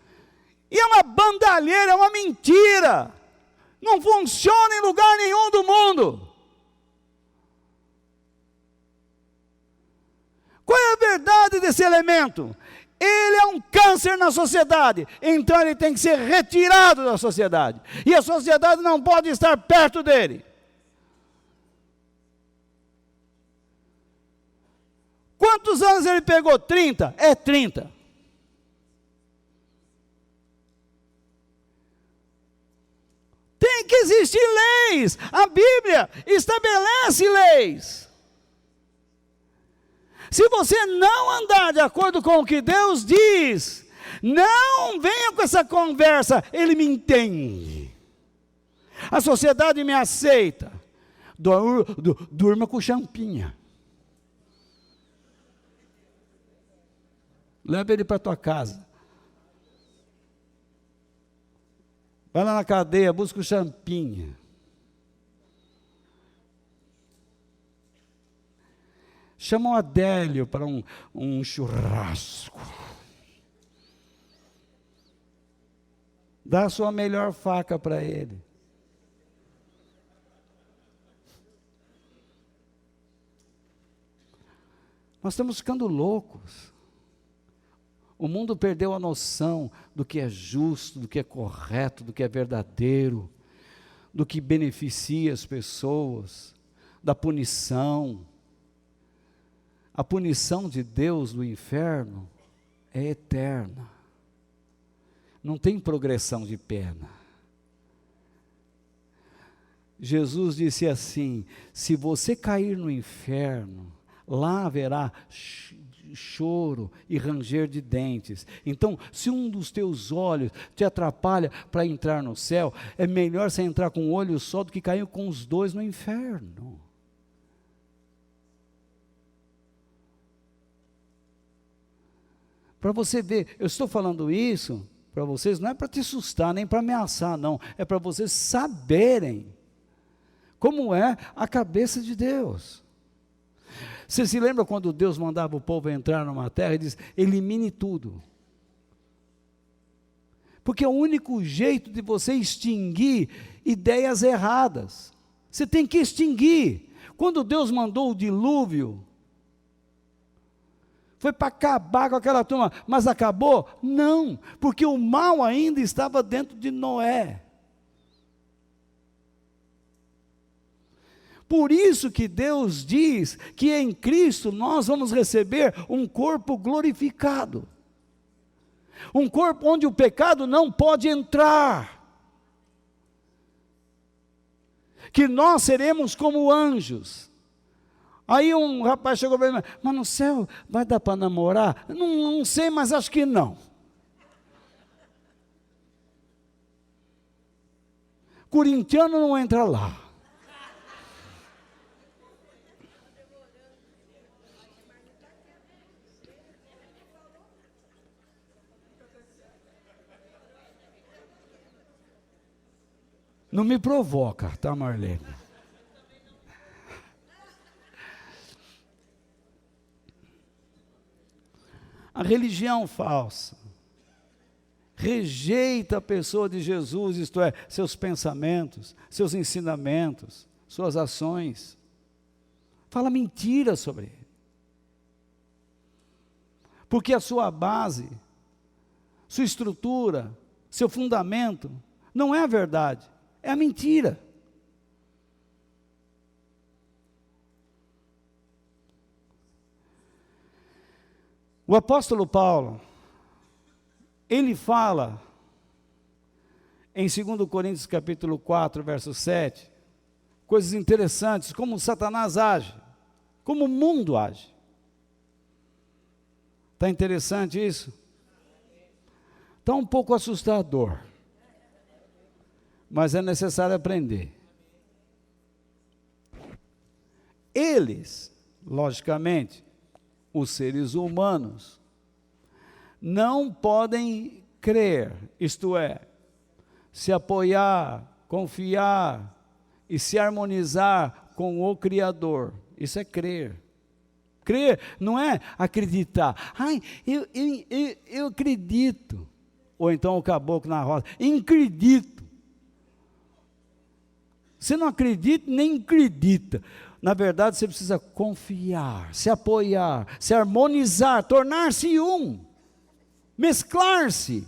E é uma bandalheira, é uma mentira. Não funciona em lugar nenhum do mundo. Qual é a verdade desse elemento? Ele é um câncer na sociedade, então ele tem que ser retirado da sociedade. E a sociedade não pode estar perto dele. Quantos anos ele pegou? 30? É 30. Tem que existir leis. A Bíblia estabelece leis. Se você não andar de acordo com o que Deus diz, não venha com essa conversa, ele me entende. A sociedade me aceita. Durma com champinha. Leva ele para tua casa. Vai lá na cadeia, busca o champinha. Chama o Adélio para um churrasco. Dá a sua melhor faca para ele. Nós estamos ficando loucos. O mundo perdeu a noção do que é justo, do que é correto, do que é verdadeiro, do que beneficia as pessoas, da punição. A punição de Deus do inferno é eterna. Não tem progressão de pena. Jesus disse assim: se você cair no inferno, lá haverá choro e ranger de dentes. Então, se um dos teus olhos te atrapalha para entrar no céu, é melhor você entrar com um olho só do que cair com os dois no inferno. Para você ver, eu estou falando isso para vocês, não é para te assustar, nem para ameaçar, não. É para vocês saberem como é a cabeça de Deus. Você se lembra quando Deus mandava o povo entrar numa terra e diz: elimine tudo. Porque é o único jeito de você extinguir ideias erradas. Você tem que extinguir. Quando Deus mandou o dilúvio, foi para acabar com aquela turma, mas acabou? Não, porque o mal ainda estava dentro de Noé. Por isso que Deus diz que em Cristo nós vamos receber um corpo glorificado. Um corpo onde o pecado não pode entrar. Que nós seremos como anjos. Aí um rapaz chegou para mim: mas no céu vai dar para namorar? Não sei, mas acho que não. Corintiano não entra lá. Não me provoca, tá, Marlene? A religião falsa rejeita a pessoa de Jesus, isto é, seus pensamentos, seus ensinamentos, suas ações. Fala mentira sobre ele. Porque a sua base, sua estrutura, seu fundamento, não é a verdade, é a mentira. O apóstolo Paulo, ele fala em 2 Coríntios capítulo 4, verso 7, coisas interessantes, como Satanás age, como o mundo age. Está interessante isso? Está um pouco assustador, mas é necessário aprender. Eles, logicamente, os seres humanos, não podem crer, isto é, se apoiar, confiar e se harmonizar com o Criador. Isso é crer. Crer não é acreditar. Ai, eu acredito. Ou então o caboclo na roda: acredito. Você não acredita nem acredita. Na verdade, você precisa confiar, se apoiar, se harmonizar, tornar-se um, mesclar-se,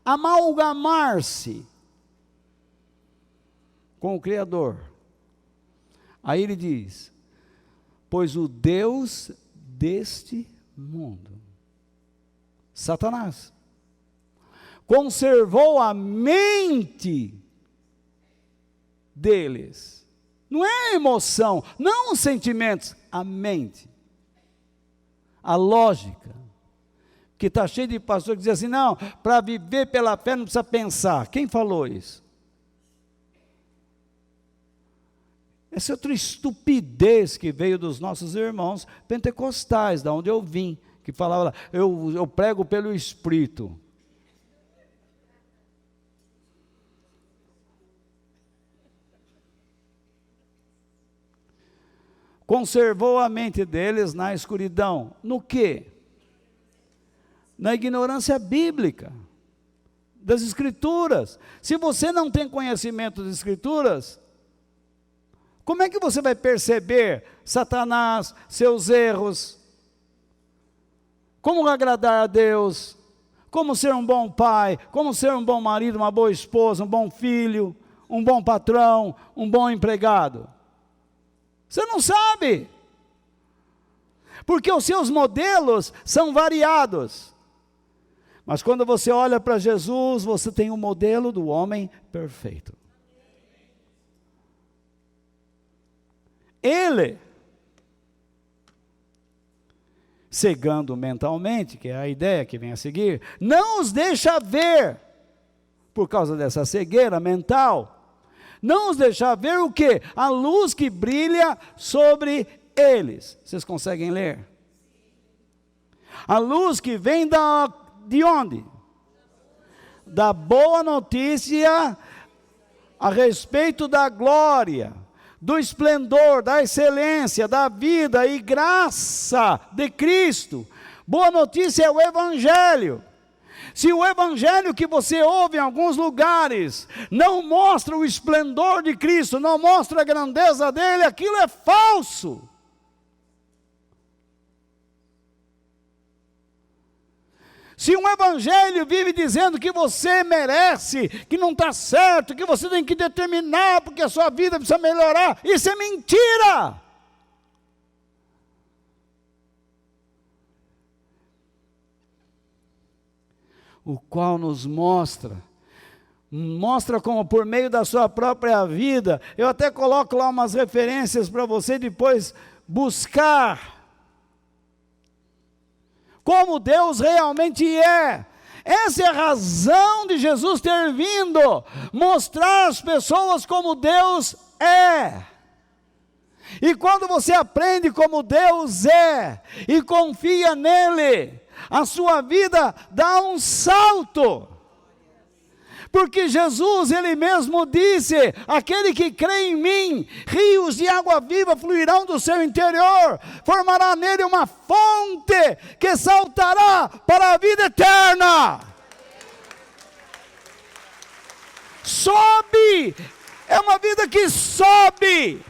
amalgamar-se com o Criador. Aí ele diz: pois o Deus deste mundo, Satanás, conservou a mente deles. Não é emoção, não os sentimentos, a mente. a lógica. Que está cheio de pastores que dizem assim, não, para viver pela fé não precisa pensar. Quem falou isso? Essa é outra estupidez que veio dos nossos irmãos pentecostais, da onde eu vim, que falava, eu prego pelo Espírito. Conservou a mente deles na escuridão. No quê? Na ignorância bíblica, das Escrituras. Se você não tem conhecimento das Escrituras, como é que você vai perceber Satanás, seus erros? Como agradar a Deus? Como ser um bom pai? Como ser um bom marido, uma boa esposa, um bom filho, um bom patrão, um bom empregado? Você não sabe. Porque os seus modelos são variados. Mas quando você olha para Jesus, você tem o modelo do homem perfeito. Ele, cegando mentalmente, que é a ideia que vem a seguir, não os deixa ver, por causa dessa cegueira mental, não os deixa ver o quê? A luz que brilha sobre eles. Vocês conseguem ler? A luz que vem de onde? Da boa notícia a respeito da glória, do esplendor, da excelência, da vida e graça de Cristo. Boa notícia é o Evangelho. Se o Evangelho que você ouve em alguns lugares não mostra o esplendor de Cristo, não mostra a grandeza dele, aquilo é falso. Se um evangelho vive dizendo que você merece, que não está certo, que você tem que determinar porque a sua vida precisa melhorar, isso é mentira. O qual nos mostra como por meio da sua própria vida, eu até coloco lá umas referências para você depois buscar, como Deus realmente é. Essa é a razão de Jesus ter vindo, mostrar às pessoas como Deus é. E quando você aprende como Deus é, e confia nele, a sua vida dá um salto. Porque Jesus, ele mesmo disse, aquele que crê em mim, rios de água viva fluirão do seu interior, formará nele uma fonte que saltará para a vida eterna. Sobe, é uma vida que sobe.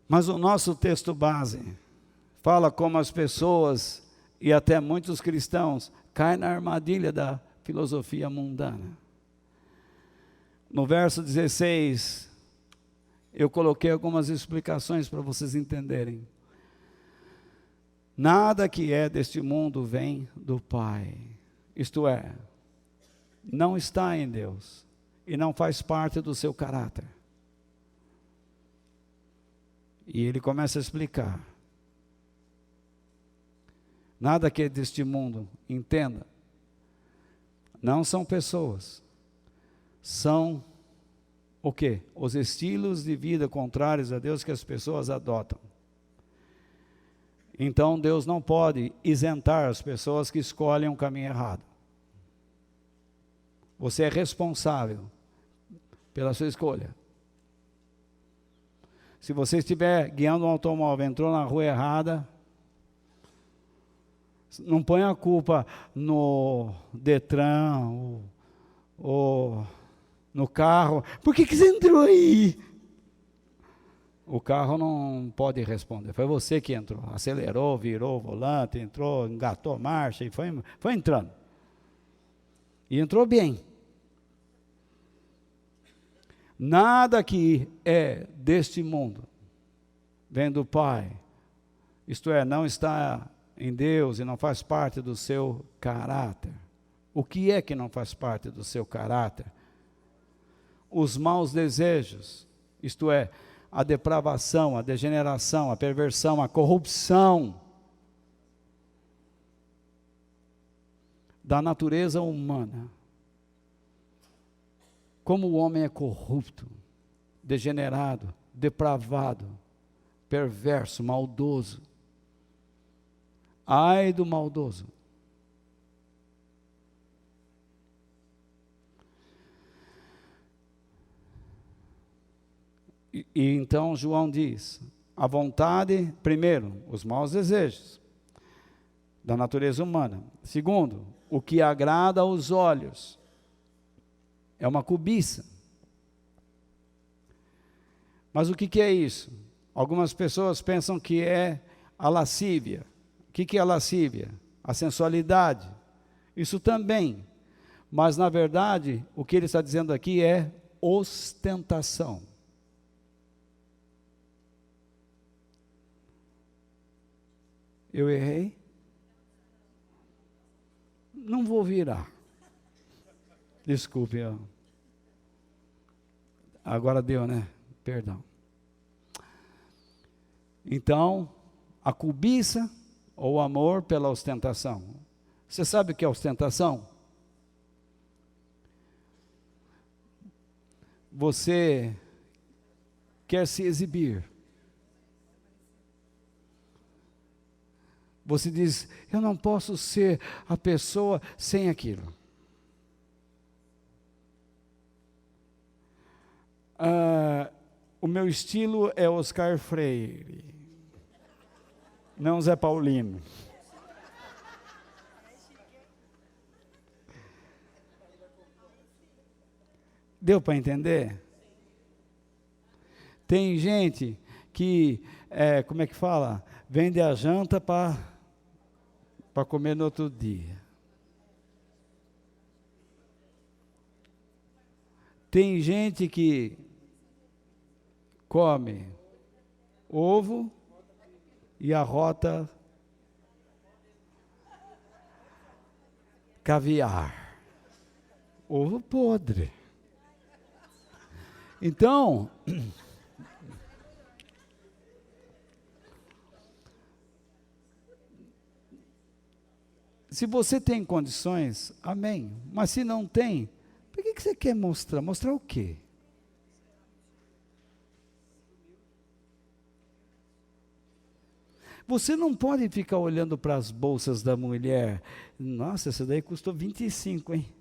Mas o nosso texto base fala como as pessoas, e até muitos cristãos, caem na armadilha da filosofia mundana. No verso 16, eu coloquei algumas explicações para vocês entenderem. Nada que é deste mundo vem do Pai. Isto é, não está em Deus e não faz parte do seu caráter. E ele começa a explicar. Nada que é deste mundo, entenda, não são pessoas, são o quê? Os estilos de vida contrários a Deus que as pessoas adotam. Então Deus não pode isentar as pessoas que escolhem um caminho errado. Você é responsável pela sua escolha. Se você estiver guiando um automóvel, entrou na rua errada, não ponha a culpa no Detran ou no carro. Por que você entrou aí? O carro não pode responder. Foi você que entrou. Acelerou, virou o volante, entrou, engatou a marcha e foi entrando. E entrou bem. Nada que é deste mundo vem do Pai, isto é, não está em Deus e não faz parte do seu caráter. O que é que não faz parte do seu caráter? os maus desejos, isto é, a depravação, a degeneração, a perversão, a corrupção da natureza humana. Como o homem é corrupto, degenerado, depravado, perverso, maldoso. Ai do maldoso. E então João diz, a vontade, primeiro, os maus desejos da natureza humana. Segundo, o que agrada aos olhos, é uma cobiça. Mas o que é isso? Algumas pessoas pensam que é a lascívia. O que é a lascívia? A sensualidade. Isso também. Mas, na verdade, o que ele está dizendo aqui é ostentação. Eu errei? Não vou virar. Desculpe. Agora deu, né? Perdão. Então, a cobiça ou o amor pela ostentação. Você sabe o que é ostentação? Você quer se exibir. Você diz, eu não posso ser a pessoa sem aquilo. O meu estilo é Oscar Freire, não Zé Paulino. Deu para entender? Tem gente que, como é que fala? Vende a janta para comer no outro dia. Tem gente que come ovo e arrota caviar. Ovo podre. Então, se você tem condições, amém. Mas se não tem, por que você quer mostrar? Mostrar o quê? Você não pode ficar olhando para as bolsas da mulher. Nossa, essa daí custou 25, hein?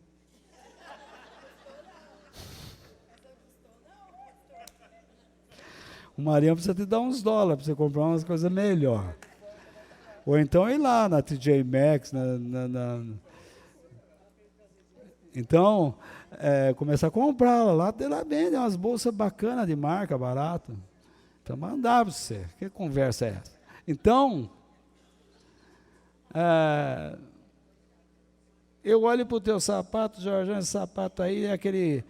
O Marião precisa te dar uns dólares para você comprar umas coisas melhor. Ou então ir lá na TJ Maxx, Então, começar a comprar lá vende umas bolsas bacanas de marca, barato. Então, mandar para você. Que conversa é essa? Então, eu olho para o teu sapato, Jorjão, esse sapato aí é aquele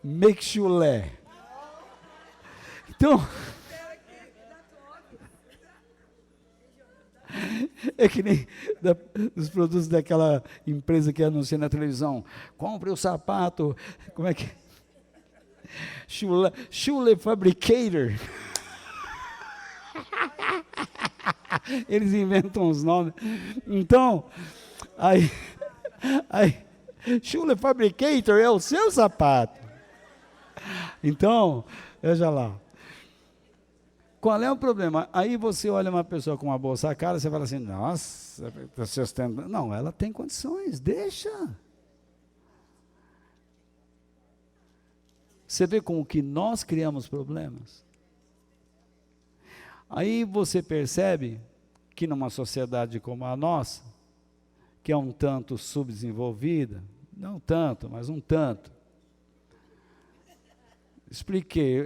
make chulé. Então, é que nem dos produtos daquela empresa que anuncia na televisão. Compre o sapato, como é que? Chulé Fabricator. Eles inventam os nomes. Então, aí Chulé Fabricator é o seu sapato. Então, veja lá. Qual é o problema? Aí você olha uma pessoa com uma bolsa cara, você fala assim, nossa, você tem... Não, ela tem condições, deixa. Você vê com o que nós criamos problemas? Aí você percebe que numa sociedade como a nossa, que é um tanto subdesenvolvida, não tanto, mas um tanto, expliquei,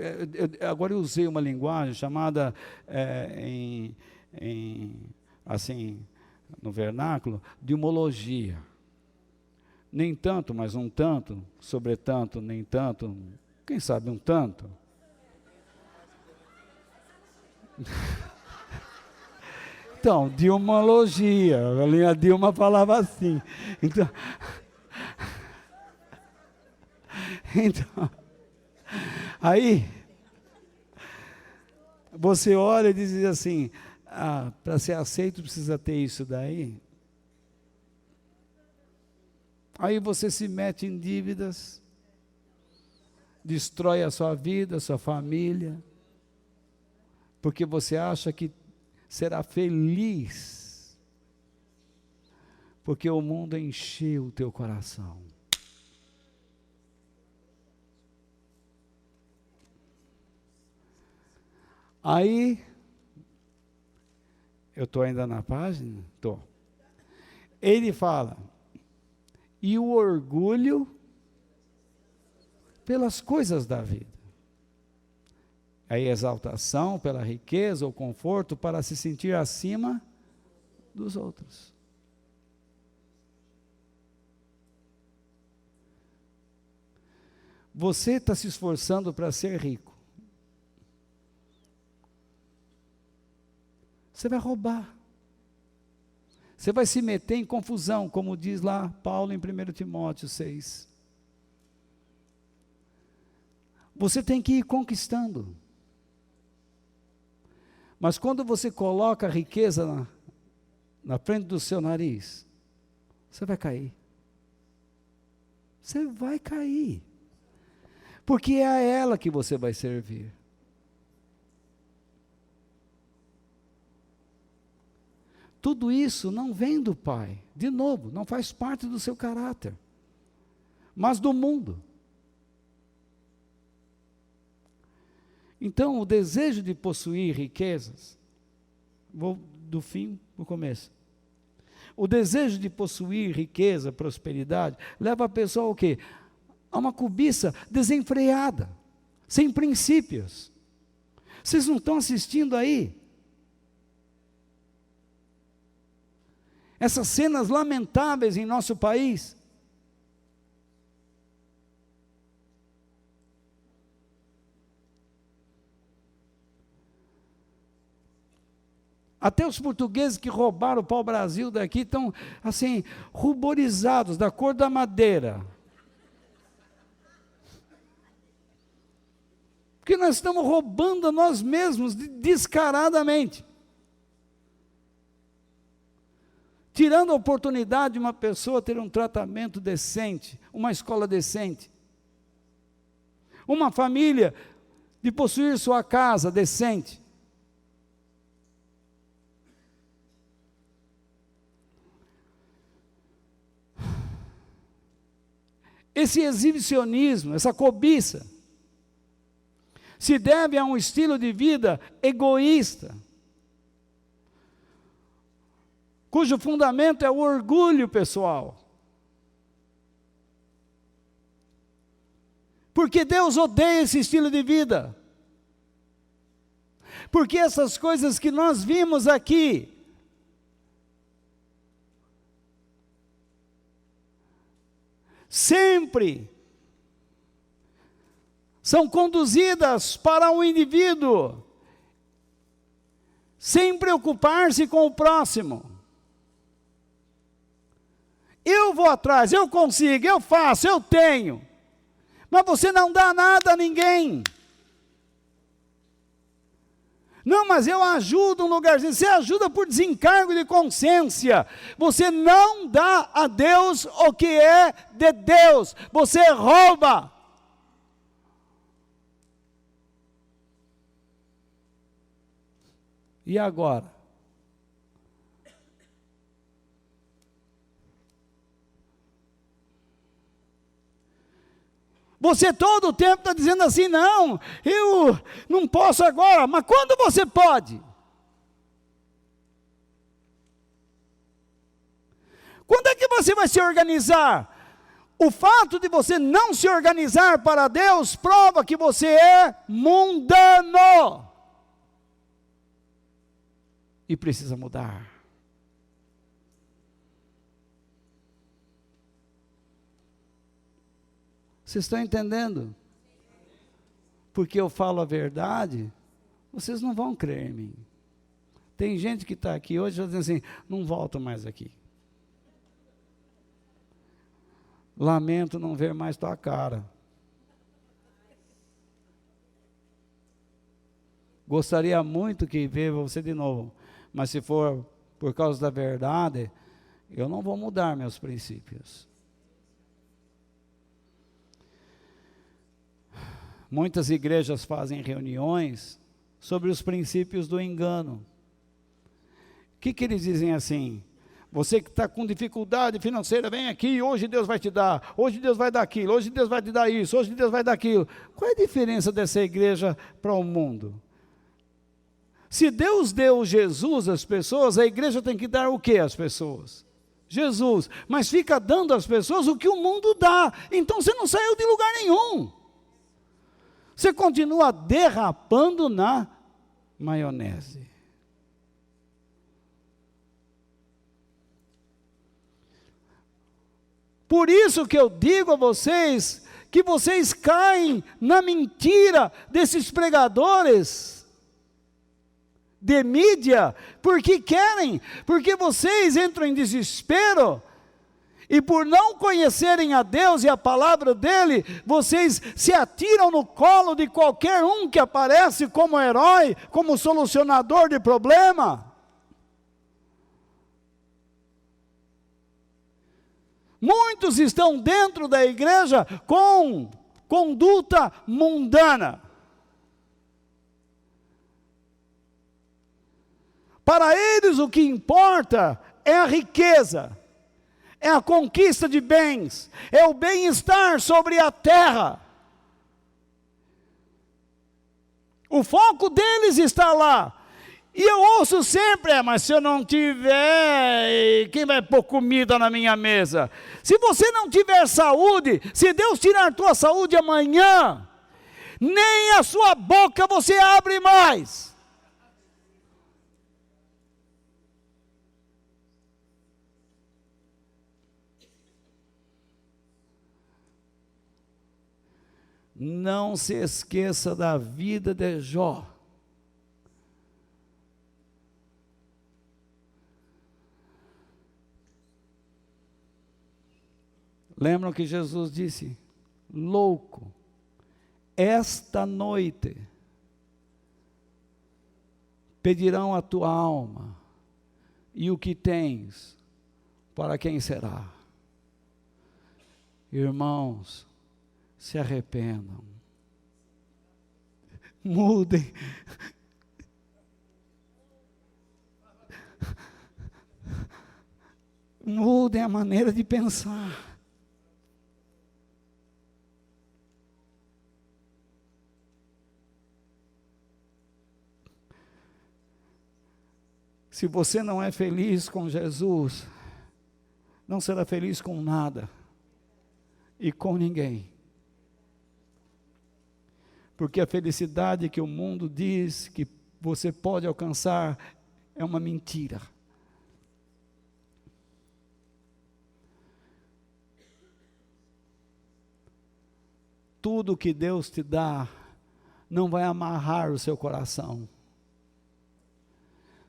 agora eu usei uma linguagem chamada, assim, no vernáculo, de homologia. Nem tanto, mas um tanto, sobretanto, nem tanto, quem sabe um tanto. Então, de homologia, a Dilma falava assim. Então, Então, aí, você olha e diz assim, para ser aceito precisa ter isso daí. Aí você se mete em dívidas, destrói a sua vida, a sua família, porque você acha que será feliz, porque o mundo encheu o teu coração. Aí, eu estou ainda na página? Estou. Ele fala, e o orgulho pelas coisas da vida. A exaltação pela riqueza ou conforto para se sentir acima dos outros. Você está se esforçando para ser rico. Você vai roubar. Você vai se meter em confusão, como diz lá Paulo em 1 Timóteo 6. Você tem que ir conquistando. Mas quando você coloca a riqueza na frente do seu nariz, você vai cair. Você vai cair. Porque é a ela que você vai servir. Tudo isso não vem do Pai. De novo, não faz parte do seu caráter. Mas do mundo. Então, o desejo de possuir riquezas, vou do fim para o começo. O desejo de possuir riqueza, prosperidade, leva a pessoa ao quê? A uma cobiça desenfreada, sem princípios. Vocês não estão assistindo aí? Essas cenas lamentáveis em nosso país. Até os portugueses que roubaram o pau-brasil daqui estão, assim, ruborizados, da cor da madeira. Porque nós estamos roubando a nós mesmos descaradamente. Tirando a oportunidade de uma pessoa ter um tratamento decente, uma escola decente, uma família de possuir sua casa decente. Esse exibicionismo, essa cobiça, se deve a um estilo de vida egoísta, cujo fundamento é o orgulho pessoal. Porque Deus odeia esse estilo de vida. Porque essas coisas que nós vimos aqui, sempre são conduzidas para um indivíduo sem preocupar-se com o próximo. Eu vou atrás, eu consigo, eu faço, eu tenho. Mas você não dá nada a ninguém. Não, mas eu ajudo um lugarzinho. Você ajuda por desencargo de consciência. Você não dá a Deus o que é de Deus. Você rouba. E agora? Você todo o tempo está dizendo assim, não, eu não posso agora, mas quando você pode? Quando é que você vai se organizar? O fato de você não se organizar para Deus prova que você é mundano. E precisa mudar. Vocês estão entendendo? Porque eu falo a verdade, vocês não vão crer em mim. Tem gente que está aqui hoje dizendo assim, não volto mais aqui. Lamento não ver mais tua cara. Gostaria muito que ver você de novo, mas se for por causa da verdade, eu não vou mudar meus princípios. Muitas igrejas fazem reuniões sobre os princípios do engano. O que eles dizem assim? Você que está com dificuldade financeira, vem aqui, hoje Deus vai te dar, hoje Deus vai dar aquilo, hoje Deus vai te dar isso, hoje Deus vai dar aquilo. Qual é a diferença dessa igreja para o mundo? Se Deus deu Jesus às pessoas, a igreja tem que dar o que às pessoas? Jesus. Mas fica dando às pessoas o que o mundo dá. Então você não saiu de lugar nenhum. Você continua derrapando na maionese. Por isso que eu digo a vocês, que vocês caem na mentira desses pregadores de mídia, porque querem, porque vocês entram em desespero, e por não conhecerem a Deus e a palavra dEle, vocês se atiram no colo de qualquer um que aparece como herói, como solucionador de problema. Muitos estão dentro da igreja com conduta mundana. Para eles o que importa é a riqueza, é a conquista de bens, é o bem-estar sobre a terra. O foco deles está lá. E eu ouço sempre, mas se eu não tiver, quem vai pôr comida na minha mesa? Se você não tiver saúde, se Deus tirar a tua saúde amanhã, nem a sua boca você abre mais. Não se esqueça da vida de Jó. Lembram que Jesus disse: louco, esta noite pedirão a tua alma, e o que tens, para quem será? Irmãos, se arrependam, mudem, mudem a maneira de pensar. Se você não é feliz com Jesus, não será feliz com nada e com ninguém. Porque a felicidade que o mundo diz que você pode alcançar é uma mentira. Tudo que Deus te dá não vai amarrar o seu coração.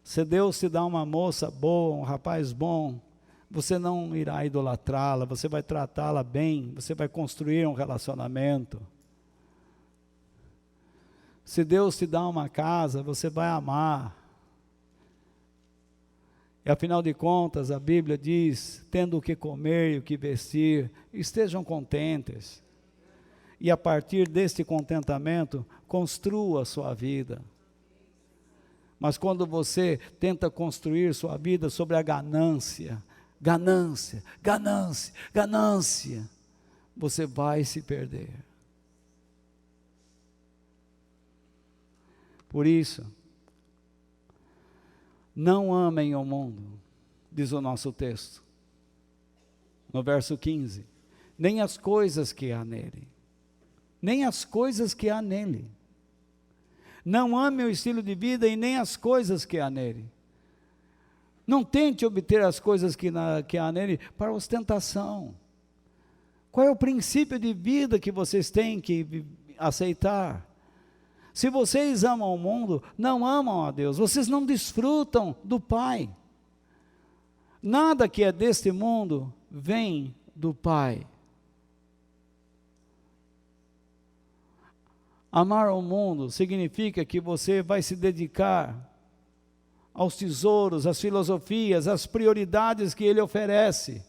Se Deus te dá uma moça boa, um rapaz bom, você não irá idolatrá-la, você vai tratá-la bem, você vai construir um relacionamento. Se Deus te dá uma casa, você vai amar. E afinal de contas, a Bíblia diz, tendo o que comer e o que vestir, estejam contentes. E a partir deste contentamento, construa a sua vida. Mas quando você tenta construir sua vida sobre a ganância, você vai se perder. Por isso, não amem o mundo, diz o nosso texto, no verso 15, nem as coisas que há nele, nem as coisas que há nele. Não ame o estilo de vida e nem as coisas que há nele. Não tente obter as coisas que há nele para ostentação. Qual é o princípio de vida que vocês têm que aceitar? Se vocês amam o mundo, não amam a Deus, vocês não desfrutam do Pai. Nada que é deste mundo vem do Pai. Amar o mundo significa que você vai se dedicar aos tesouros, às filosofias, às prioridades que ele oferece.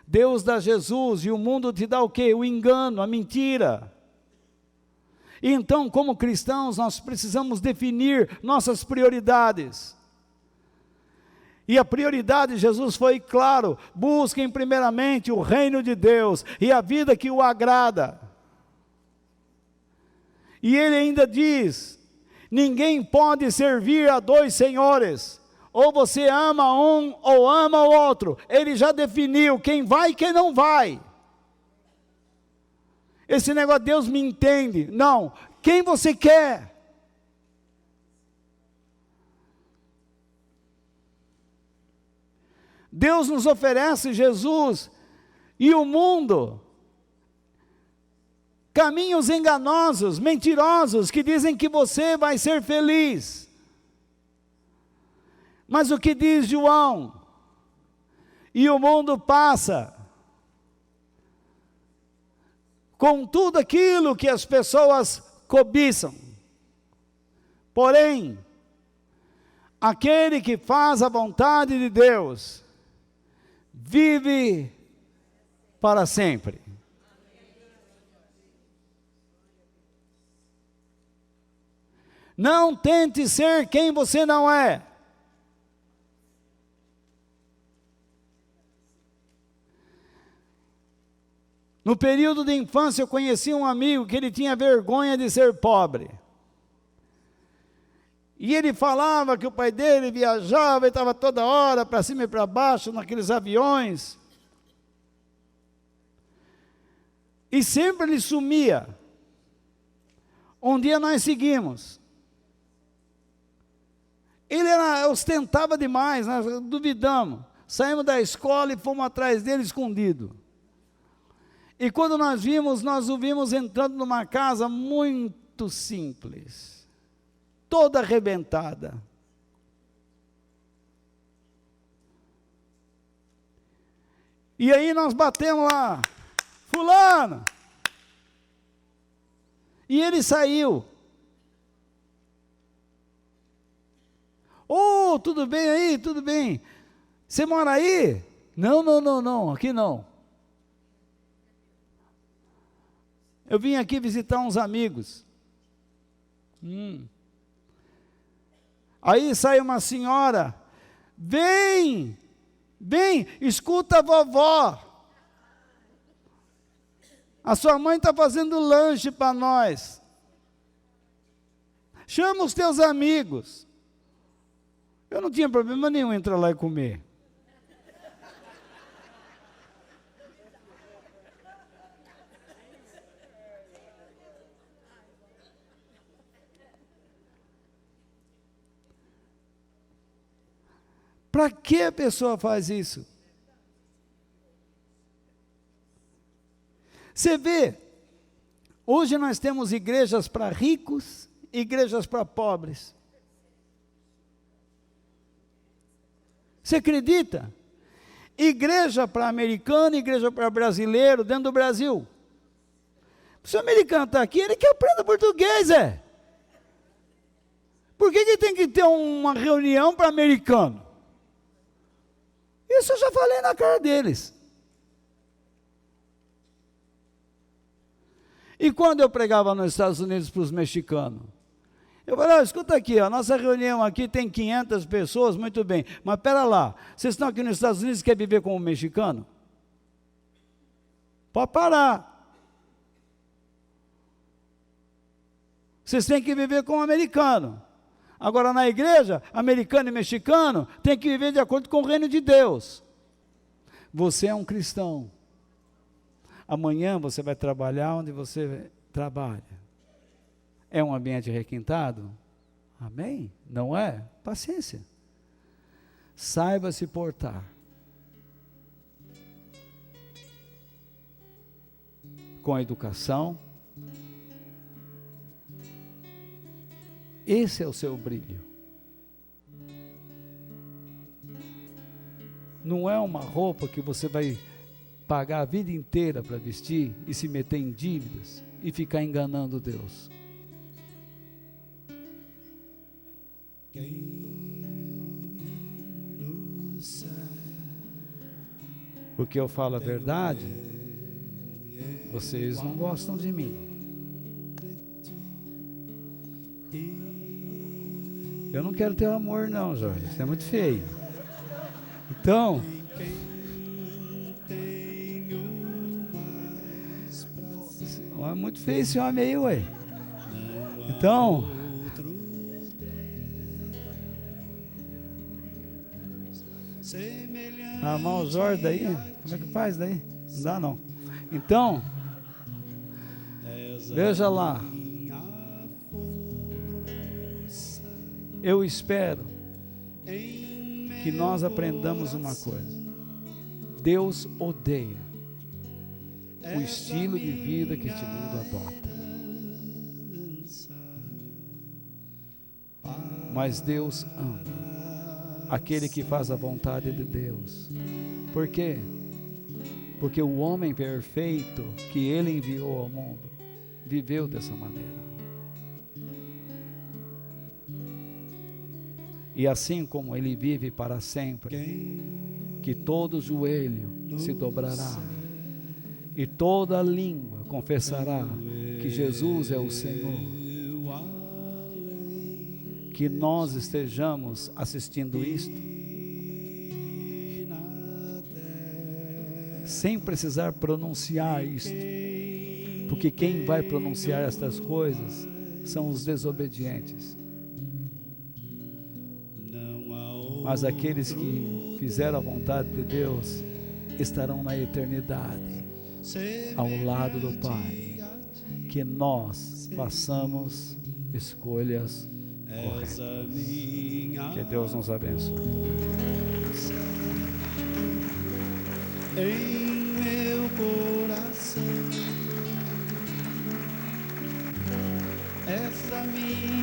Deus dá Jesus e o mundo te dá o quê? O engano, a mentira. E então, como cristãos, nós precisamos definir nossas prioridades. E a prioridade de Jesus foi claro: busquem primeiramente o reino de Deus e a vida que o agrada. E ele ainda diz: ninguém pode servir a dois senhores, ou você ama um ou ama o outro. Ele já definiu quem vai e quem não vai. Esse negócio, Deus me entende. Não, quem você quer? Deus nos oferece Jesus e o mundo, caminhos enganosos, mentirosos, que dizem que você vai ser feliz. Mas o que diz João? E o mundo passa, com tudo aquilo que as pessoas cobiçam. Porém, aquele que faz a vontade de Deus, vive para sempre. Não tente ser quem você não é. No período de infância eu conheci um amigo que ele tinha vergonha de ser pobre. E ele falava que o pai dele viajava e estava toda hora para cima e para baixo naqueles aviões. E sempre ele sumia. Um dia nós seguimos. Ele ostentava demais, nós duvidamos. Saímos da escola e fomos atrás dele escondido. E quando nós o vimos entrando numa casa muito simples, toda arrebentada. E aí nós batemos lá: fulano. E ele saiu. Oh, tudo bem aí? Tudo bem. Você mora aí? Não, aqui não. Eu vim aqui visitar uns amigos. Aí sai uma senhora: vem, escuta a vovó. A sua mãe está fazendo lanche para nós. Chama os teus amigos. Eu não tinha problema nenhum em entrar lá e comer. Para que a pessoa faz isso? Você vê, hoje nós temos igrejas para ricos, igrejas para pobres. Você acredita? Igreja para americano, igreja para brasileiro, dentro do Brasil. Se o americano está aqui, ele quer aprender português, Por que tem que ter uma reunião para americano? Isso eu já falei na cara deles. E quando eu pregava nos Estados Unidos para os mexicanos, eu falei: escuta aqui, a nossa reunião aqui tem 500 pessoas, muito bem, mas espera lá, vocês estão aqui nos Estados Unidos e querem viver como mexicano? Pode parar. Vocês têm que viver como americano. Agora, na igreja, americano e mexicano tem que viver de acordo com o reino de Deus. Você é um cristão. Amanhã você vai trabalhar onde você trabalha. É um ambiente requintado? Amém? Não é? Paciência. Saiba se portar. Com a educação. Esse é o seu brilho. Não é uma roupa que você vai pagar a vida inteira para vestir e se meter em dívidas e ficar enganando Deus. Porque eu falo a verdade, vocês não gostam de mim. Eu não quero teu amor não, Jorge, isso é muito feio. Então, é muito feio esse homem aí, ué. Então, armar os Jorge daí, como é que faz daí? Não dá não. Então, veja lá. Eu espero que nós aprendamos uma coisa. Deus odeia o estilo de vida que este mundo adota. Mas Deus ama aquele que faz a vontade de Deus. Por quê? Porque o homem perfeito que Ele enviou ao mundo viveu dessa maneira. E assim como Ele vive para sempre, que todo joelho se dobrará e toda língua confessará que Jesus é o Senhor. Que nós estejamos assistindo isto sem precisar pronunciar isto, porque quem vai pronunciar estas coisas são os desobedientes. Mas aqueles que fizeram a vontade de Deus estarão na eternidade ao lado do Pai. Que nós façamos escolhas corretas. Que Deus nos abençoe.
Em meu coração, essa minha